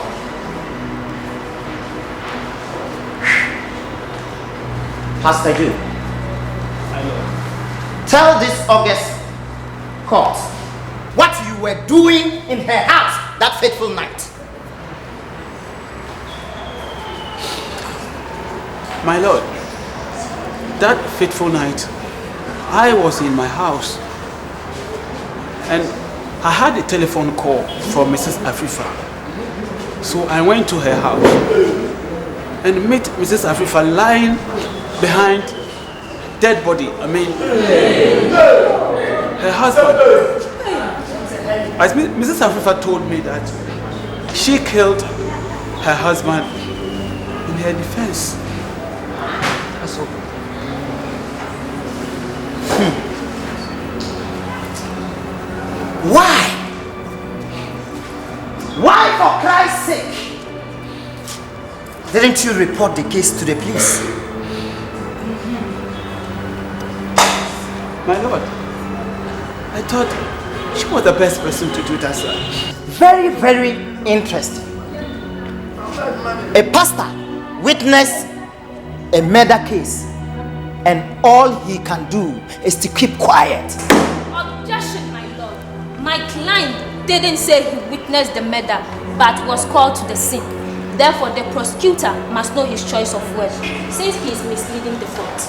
Pastor Ju, tell this august court what you were doing in her house that fateful night. My lord, that fateful night, I was in my house and I had a telephone call from Mrs. Afrifa. So I went to her house and met Mrs. Afrifa lying behind dead body. I mean, her husband. As Mrs. Afrifa told me that she killed her husband in her defense. That's all. Why? Why, for Christ's sake, didn't you report the case to the police? My lord, I thought she was the best person to do that, sir. Very, very interesting. A pastor witnessed a murder case and all he can do is to keep quiet. Objection, my lord. My client didn't say he witnessed the murder, but was called to the scene. Therefore, the prosecutor must know his choice of words, since he is misleading the court.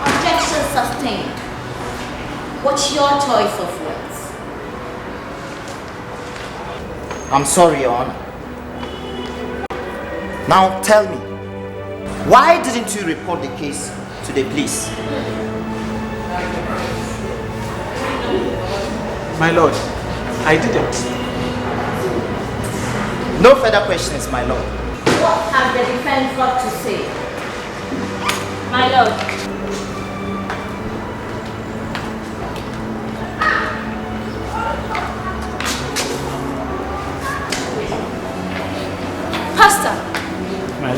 Objection sustained. What's your choice of words? I'm sorry, Your Honor. Now tell me, why didn't you report the case to the police? My lord, I didn't. No further questions, my lord. What have the defense got to say? My lord. Pastor,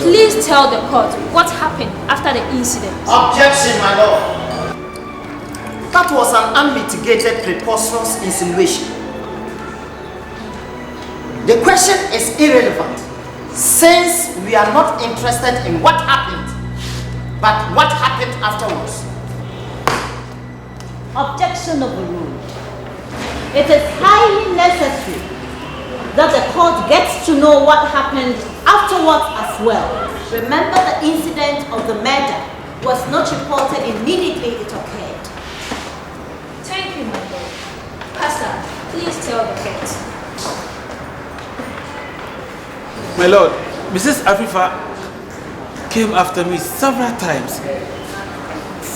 please tell the court what happened after the incident. Objection, my lord. That was an unmitigated, preposterous insinuation. The question is irrelevant, since we are not interested in what happened, but what happened afterwards. Objection overruled. It is highly necessary that the court gets to know what happened afterwards as well. Remember, the incident of the murder was not reported immediately it occurred. Thank you, my lord. Pastor, please tell the court. My lord, Mrs. Afrifa came after me several times,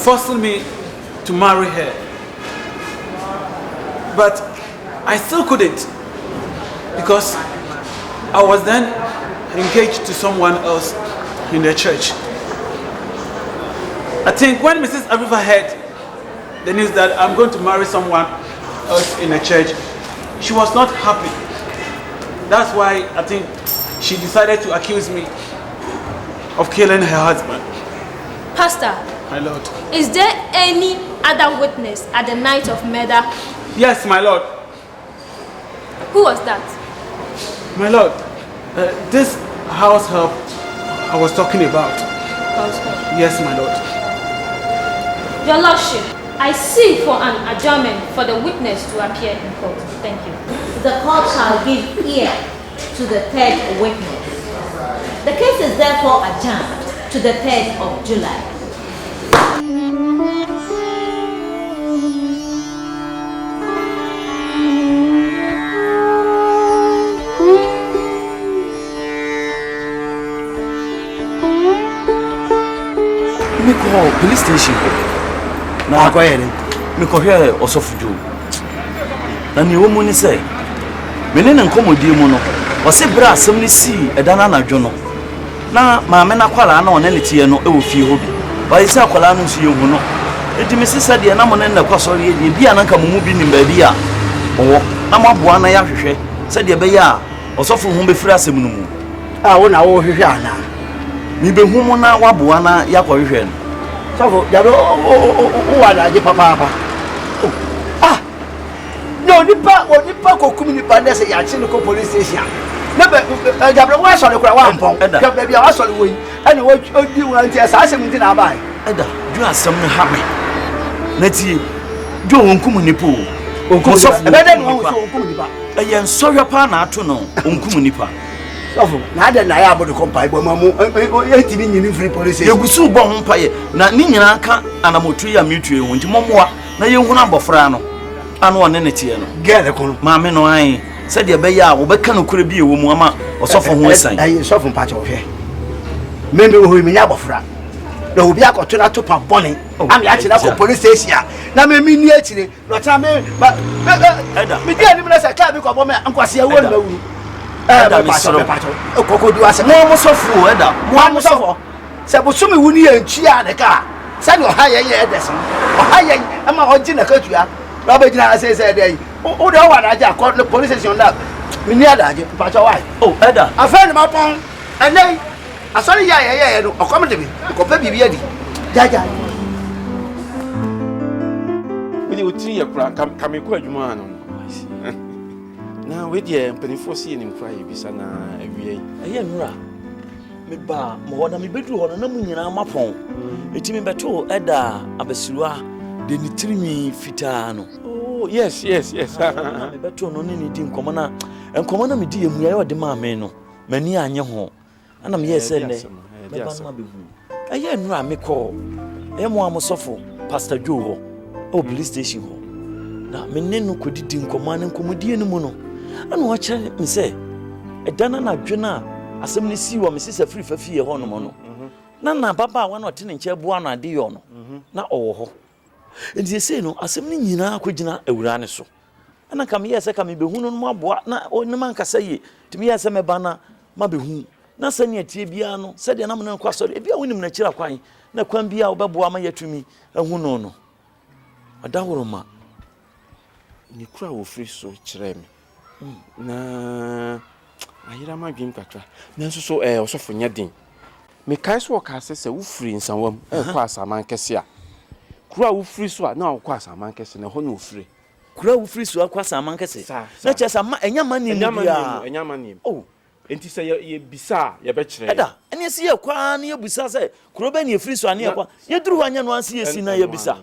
forcing me to marry her. But I still couldn't, because I was then engaged to someone else in the church. I think when Mrs. Afrifa heard the news that I'm going to marry someone else in the church, she was not happy. That's why I think she decided to accuse me of killing her husband. Pastor, My lord. is there any other witness at the night of murder? Yes, my lord. Who was that? My lord, this house help I was talking about. Yes, my lord. Your lordship, I seek for an adjournment for the witness to appear in court. Thank you. The court shall give ear to the third witness. The case is therefore adjourned to the 3rd of July. Me call police station. Na go ahead. Me call here ASOFO. Na ni wo mu ni say menene nkomodi mu no wose bra asem ne si edana na dwo no na maame na kwala na one ne tie no e wo fie ho bi ba yesi akwala no nso ye hu no edi me sisa de na mo ne kwasori ye bia na nka mu bi nim ba bi a owo na mo aboa na ya hwehwe se de be ya osofo hu be firi asem no mu a wo na wo hwehwe ana mi be hu mo na waboa na ya kwa hwehwe no sofo jabe o wa na je papa no nipa kokum nipa na se ya chi no ko police station na be jabe wa so le kura wa mpon jabe bia wa so le wo yi ana wo odi wo anti asa asem nti na abai eda ju asem no ha me na tie jo wonkum nipa onkum sofo be de no so onkum nipa eye nsɔhwɛ pa na ato no onkum nipa sofo na ade na ya abodo kompai bo mamu enti ni nyini free police yegusu bo ho paye na ni nyina ka anamotu ya mitue ho nti momoa na yehunu abofra no ano one ne tie no gele kono maame no an se de be ya wo be ka no kure bi ewo mu ama osofo ho esan ayi sofo pa cho hwe membe wo mi nya abofra na obi akoto na to pa BONNEY am ya chi na ko police station na me mi ni achire no cha me me dia ni me na sa ka bi ko bo me ankwase ewo na wuru pa cho kokodi wa se mo sofo eda mo sofo se bo sumi wuni ya ntwi a ne ka se no ha ye edeso ha ye ama oji na katua na ba gina say dey o de wa na ja ko police station na me ni adaje pa cho why eda afa ni ma pon enei asori ya ye no okomde bi ko pa bibia di jaja we uti ya kura kameko adwuma no na we de mpanifo si ni mfra ye bisa na awie eye nwura me ba mo na me bedru ho na mu nyina mapon eti me beto eda abasirua de ni tirimi fitaa no oh yes me beto no ni di nkomo na me di emu ya de maame no mani anye ho ana me yese ne me ba ma behu eye nwura me ko e mo amosofo pastor Joe ho o police station ho na me ne no kodidi nkomo na nkomodie no mu no ana wa kire me se edana na dwena asem ne si wo me sisa free fafie ho no mo no na baba wa na ote ne nche bua no ade yo no na owo ho enti se no asem ne nyina akogina awura ne so ana kam yese kam behu no mo aboa na oni man kasa ye timi yese me ba na ma behu na sani atie bia no se de na mo na kwasori e bia wonim na kira kwan na kwan bia wo beboa ma yatumi ehu no no adahoroma ni kura wo free so kire me na ayira ma dwem kakra na nso so osofo nya din me kai so ka se wo free nsanwam kwa asaman kese a kura wo free so a na wo kwa asaman kese na ho na wo free kura wo free so akwa asaman kese na chesa ma enya mani bia oh enti se ye bisa ye be kire eda ene se ye kwa na ye bisa se kuro be na free so ane kwa ye duru anya no anse ye si na ye bisa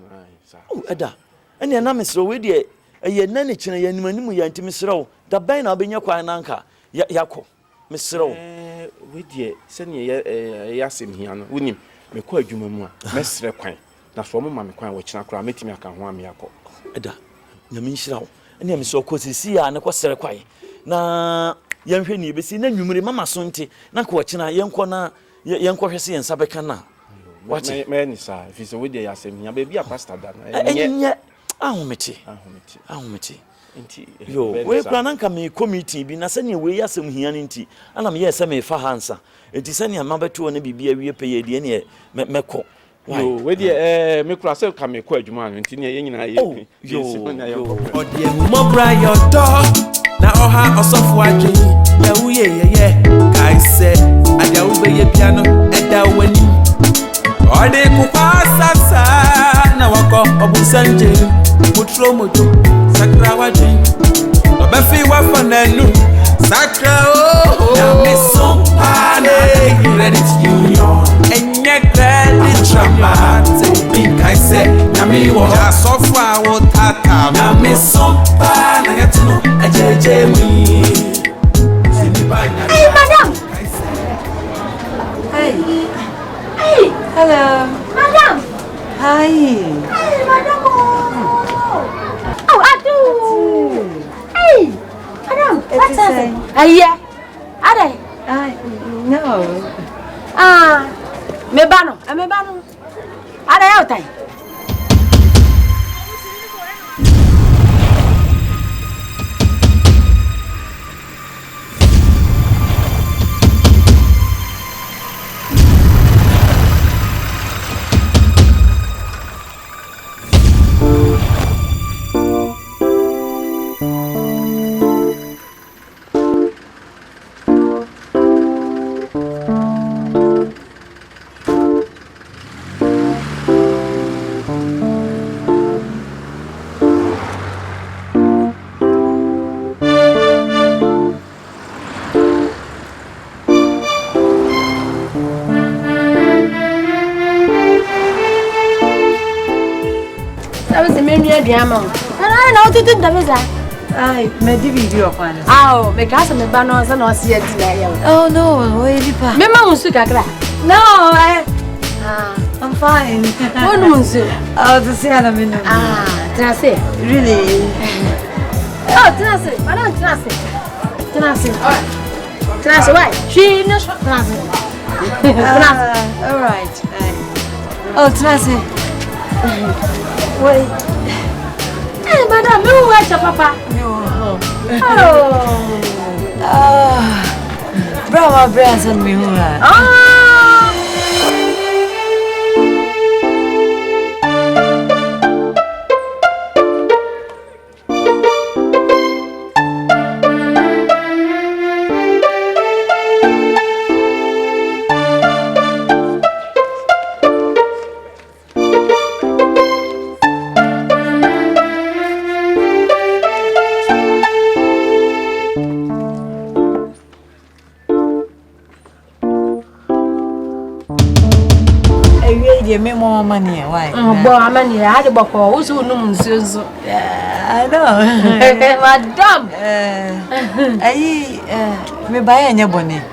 oh eda ene na mesro we de eye na ne kire ye animanimu ya ntimi srew da ben na obenya kwa na nka yakọ mesrew we de se ne ye asem hia no wonim me kwa adwuma mu a mesre kwan na so mo ma me kwan wo kina kra metimi aka ho am yakọ eda nyame nhyiraw ene me so kosisi ya ne kwasere kwan na yenhwe ni besi na nwumire mama so nti na ko kina yenkọ na yenkọ hwese yensa beka na wati me ni sa fi se we de asem hia ba bia pastor da na enye ahomete nti yo we plan nka me committee bi na sane we yasem hia nti ana me yesa me fa hansa enti sane amabeto na bibia wie peye de ne mekọ yo we de me kura se ka me kọ adwuma no nti ne ye nyina ye yo odi ehumo bra your door na oha osofo adwe ya uye kai se adia ube ye piano eda wani odi kupa sasa na wako obusanje mutro mojo sakra wadwe obefi wa fananu sakra na me so pane credit union enye credit tramate big I say na me wo ja sofa wo tata na me so pane yetno ejeje mi hey madam hey hello Madam. Hi. Hey, madam. Oh, Adu. Hey, madam. What's that? Yeah. Are? No. Mebano. Are out time. diama. Na o tete ndabeza. Ai, me di video kwana. Ah, me kasa me ba no se na o se yeti na ya. Oh no, we lipa. Me ma unsu kakra. No, I'm fine. Oh no unsu. Oh, to see ana me no. Ah, trase. Really? Oh, trase. Madam trase. Trase. Trase, why? She no trase. All right. Oh, trase. Wait. Hey, madam, me watch your papa. Bro, my brother sent me home. Me more money, why? Boy, money, I had a book or who's who knows. I know, madam. Me buy any bonnet.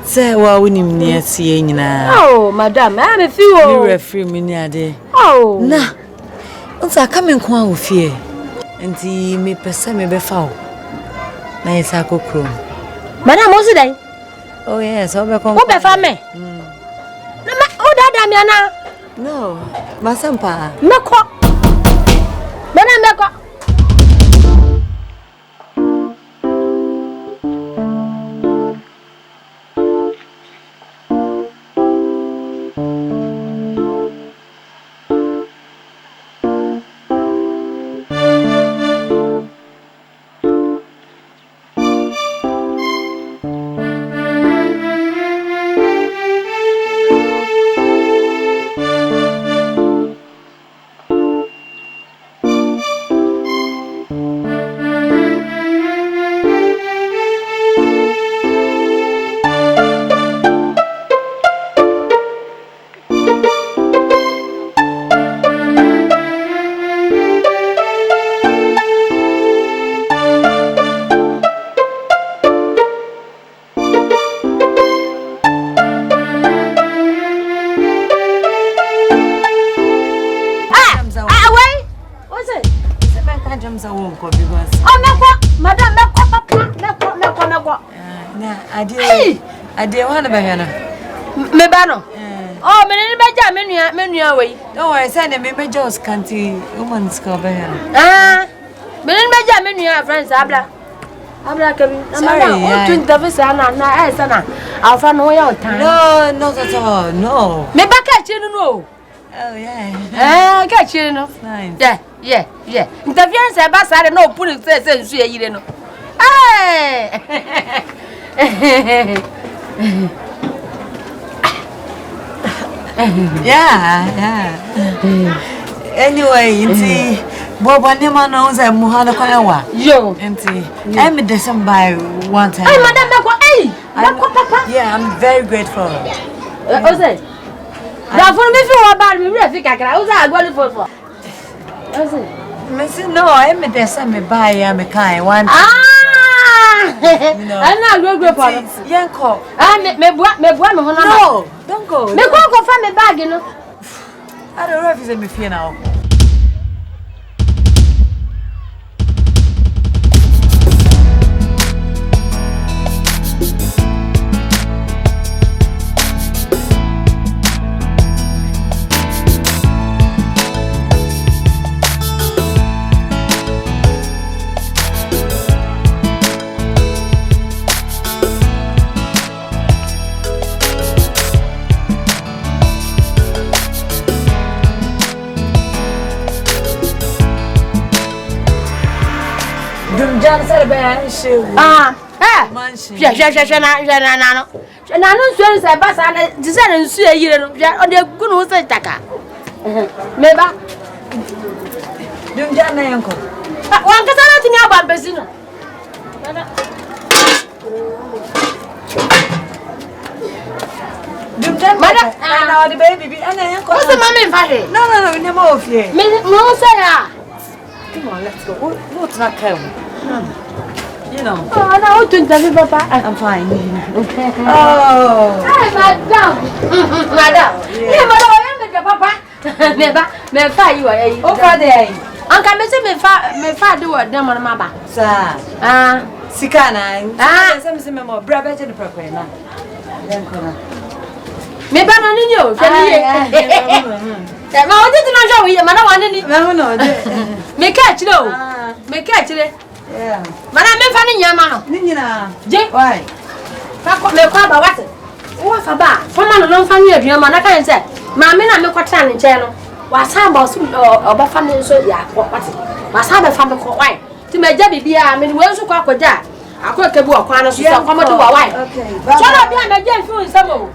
Say, well, we near seeing now. Oh, madam, I'm a few. You were free minute. Oh, nah. Once I come in quite with fear, and the me person me be foul. Nice, I cook room. Madam, what's it? Oh, yes, I'll be come. What be for me? No, Masampa. Meko. Madam Meko. I didn't want to be here. Mebano. Oh, menu away. Don't worry, send me Joe's canty woman's cover here. Menu friends, Abla. Kevin. Sorry, the Visana, Sana. I'll find no out time. No, not at all. No. Maybe catch you know. Oh, yeah. Catch you know. Nice. Yeah. The fiance about I no putting sense, you know. Hey! Yeah. Anyway, you see, Bob and your man knows I'm Mohana Kanawa. Yo, auntie. I'm a December one time. Hey, Madam Meko, hey! Yeah, I'm very grateful. What's it? Now, for me, you about me, I think I was going for. What's it? No, I'm a December by a kind one. No. I'm not going for it. Yanko. Me no, don't go. Me go find me bag, you know. I don't know if it's me fear now. John said, "Man, shoot." Nanu swear say basa na dise nsu eyire no bia o de gu no se taka meba dum jana yanko wan ka sana tini aba mbesi no dum Mother, now the baby, and I am what's the mommy invited? No, never of you. No, sir. Come on, let's go. What's not come? You know. Oh, no, don't tell me, Papa. I'm fine. Oh. Hi, madam. Madam. Yeah, madam, I am the Papa. Never, me fa you are. Over there. Uncle, me say me fa do what them on my back. Sir. Sikana. Some more brother to the proper man. Me ba no ni o, se ni. Ma o ti na show we, ma na wan ni. No. Me catch no. Me catch le. Yeah. Mana me fa ni nyama no. Ni nyina. Je. Why? Fa ko me kwa ba wat. Wo fa ba. Fa ma no fa ni aduan ma na kan se. Ma me na me kwata ni nche no. Wa sa ba so oba fa ni so ya wat. Wa sa ba fa me ko why. Ti me ja bibia me we so kwa koja. Akwa kebu okwa no so so kwa mo di wa why. Okay. So na bia me ja fi nsamo.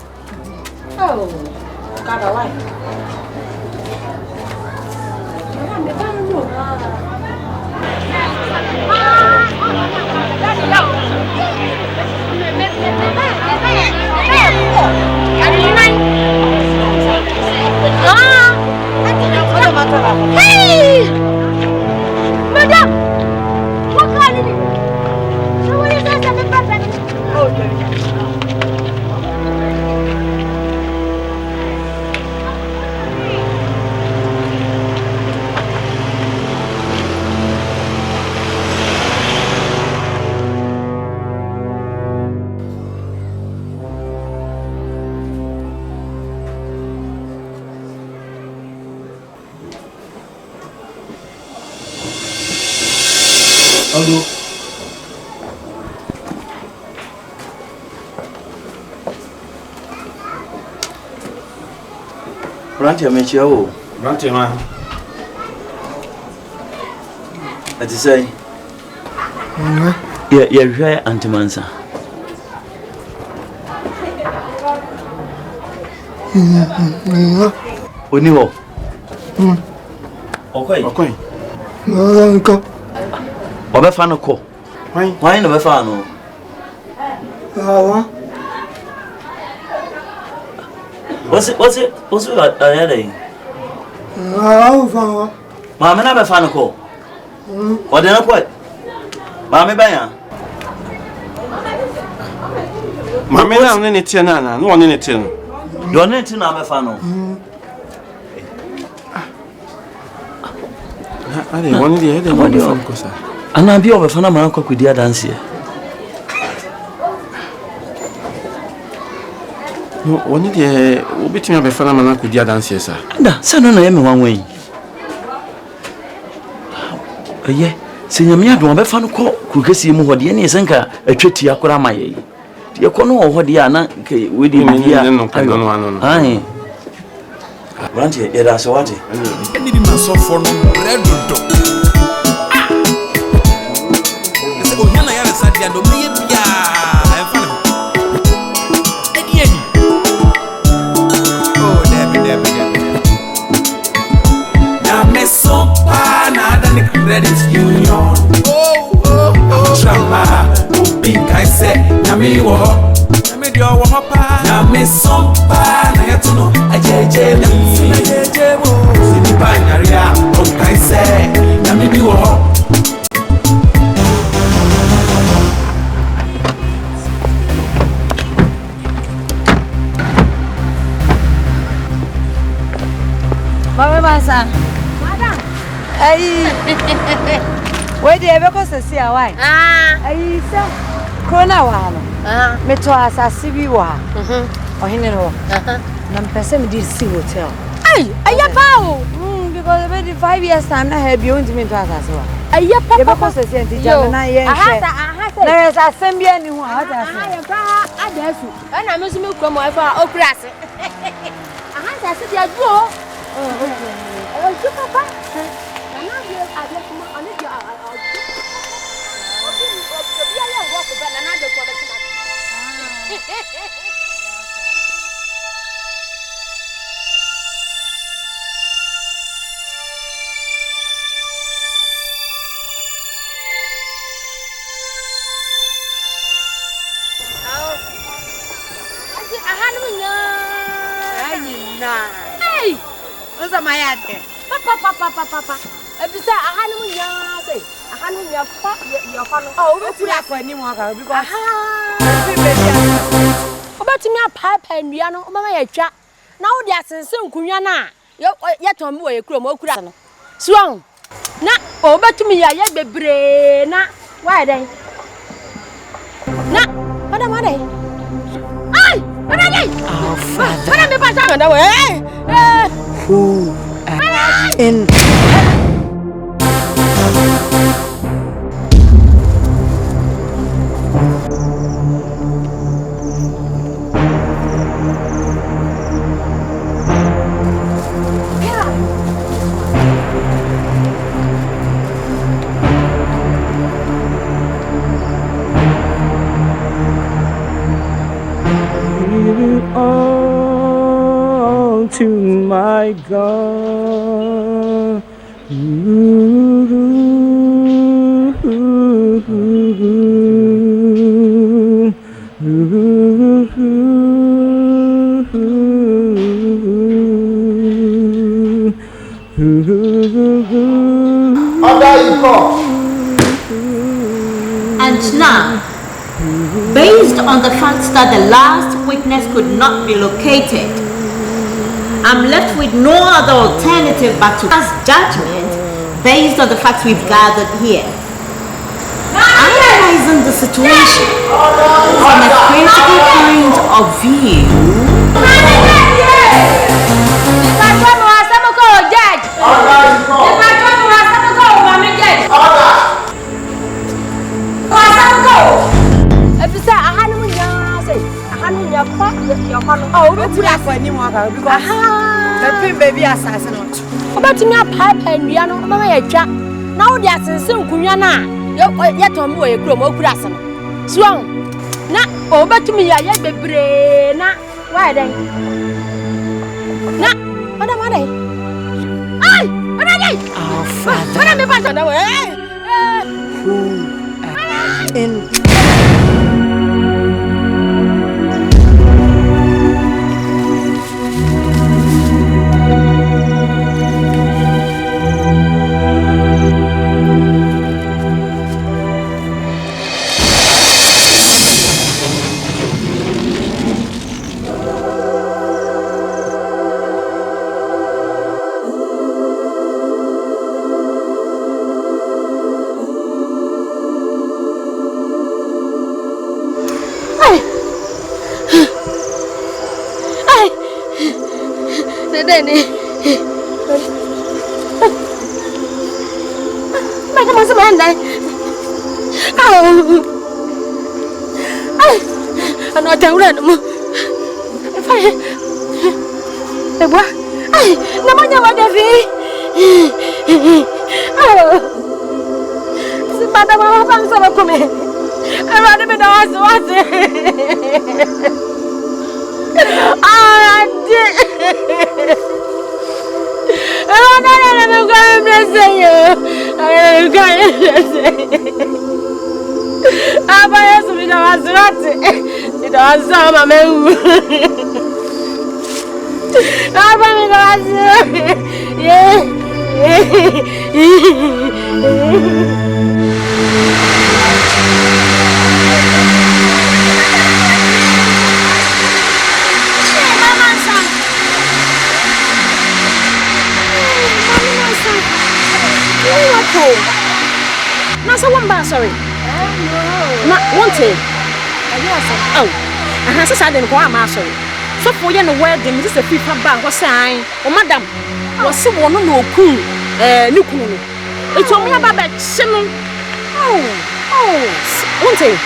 Oh. Kada why. Me ba no. Hey! Madam! What kind of it? So what is that? Hello. Branche mechi o. Branche ma. Ati say. Yeah, hwe antimansa. Oni ho. Okay. Nko. Obe fa no ko. Why no be fa no? What's it ayade? Fa. Ma me na be fa no ko. O de no ko. Ma me ba ya. Ma me na ne tie na no ne tie no. Yo ne tie na be fa no. Ale woni de he woni fa ko sa. Ana bi obe fa na ma ko kudi adanse. No, woni de obetimi abefa na mana kudi adanse sa. Da, se no na ye me wanwan. Eye, se nyame adon abefa no ko kukesi mu hode ne senka atweti akora maye. Ye ko no hode ana ke wedi bia. Ai. Branche, era so wate. Eni bi masofo no redodo. Ese ohia na ya sadia do me bia. Emfa ne. Edi. Oh, debe. Na me so pa na da ni credit union. Oh. Trama. Big I say na me wo. Na me dio wo pa. Na me so pa na ya to no. Ajeje mi. Sini banyaria on kai say na me bi wo. Masa. Madam. Ai. Where the ever go see a why? Ai sa. Corona wa no. Me to asasi bi wa. O hinero. Na mpese me di see hotel. Ai, ayapa o. Because about 5 years time na have you to me to asasi wa. Ayapa. Ever go see anti jam na ye. Ahasa. Na yes assembly ani hu ahasa. Ayapa adasu. Na me so me kro mo efa okurase. Ahasa se dia duo. Oh, you papa. Nana bi ade kuma oni bi obi ya wo ko ba nana de ko ba tima. Ati ahanu nya Anina. Hey! What's my head? Papa. Ebisa ahanu mu nya say. Ahanu nya fa your fa no. Oh, we ti afa ni mo aka because obetimi apapa ndua no mama ya twa. Na wo de asense nkunwa na ye ton me wo ekuro mo okura no. Suon. Na obetimi ya ye bebre na why then? Na Mother. Ay! Our Father. What am I passing that way? Who art in to my God. And now, based on the fact that the last witness could not be located, I'm left with no other alternative but to pass judgment based on the facts we've gathered here. Analyzing the situation from a critical point of view, oh, we put up for any more because the pin baby assassin. About me a pipe and piano, Mama Yacha. Now the assassin Kunyana, yet on way, Chromo Grasson. Swung. Na, over to me, I yet be brain. Why then? Na, what am I? Ay, what am I? Our Father. What am I passing away? Who art in Denny. Madam was a man. Oh, I'm not down anymore. If I what? No one ever did. Oh, Madam, I'm so coming. I rather be the I did. I'm going to say you. I'm going to say I'm going to be the it was some of me. I'm going no, so one bar, sorry. Not wanted. Oh, I have to say, I didn't go out, sorry. So for you, the wedding, this is a FIFA bar, was saying, oh, madam, was someone no cool, Nuku. It told me about that Simon. Oh, wanted.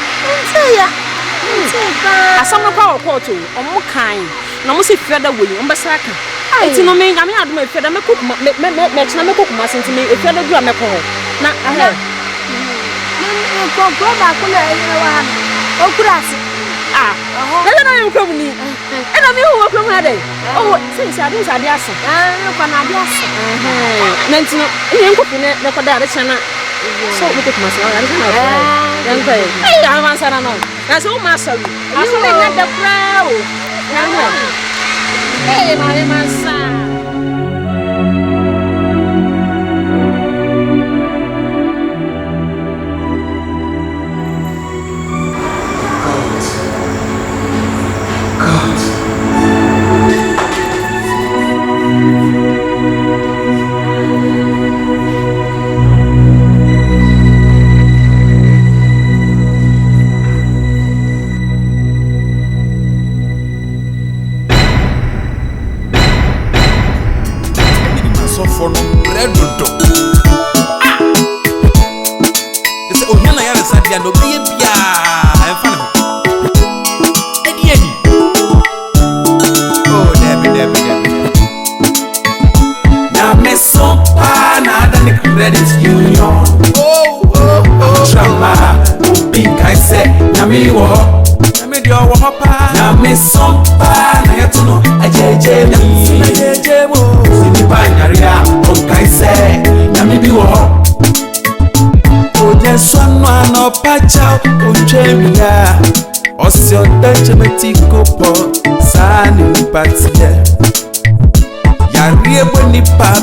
I saw no power quarter, or more kind. No, must if you're the way, on Basaka. It's no mean, I mean, I don't know if you're the cook, cook my sense to me if you're the grammar call. Not I have. Go back on the oh, grass. I don't know you come me. And I mean, who come here? Oh, since I didn't say yes. Nancy, you could be the Kodara. So we took myself. I'm answering. That's all my son. I saw the crowd. Hey, my massa.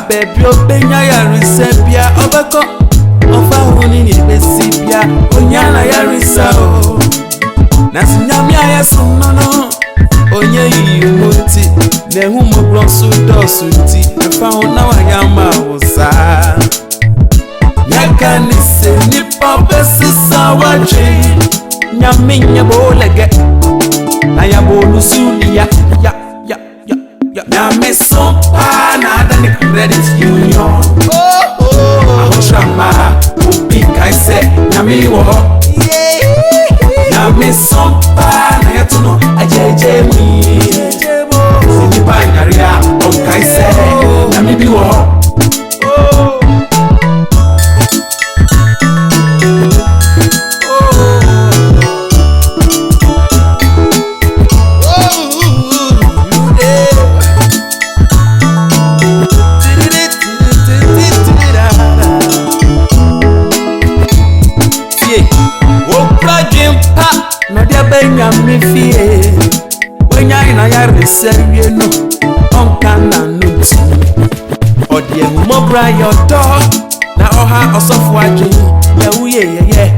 Baby, obenya ya resepia obeko ofa huni ni besipia onyana ya risao na sinyamia ya sunono onye yimoti ne hu Mcbrown su do suti efa hona wa ya ma wosa nyaka ni se ni popesi sawaje nyaminya bolege na ya bonusuli ya na me son pa na da ni credit union trama ubi kaise na mi wo na me son pa na ya tuno ajeje mi sini pa nyaria on kaise na mi bi wo me fie when ya ina ya reserve no on kana nuti odie Mcbrown your dog na oha osofo adwen ya uye ye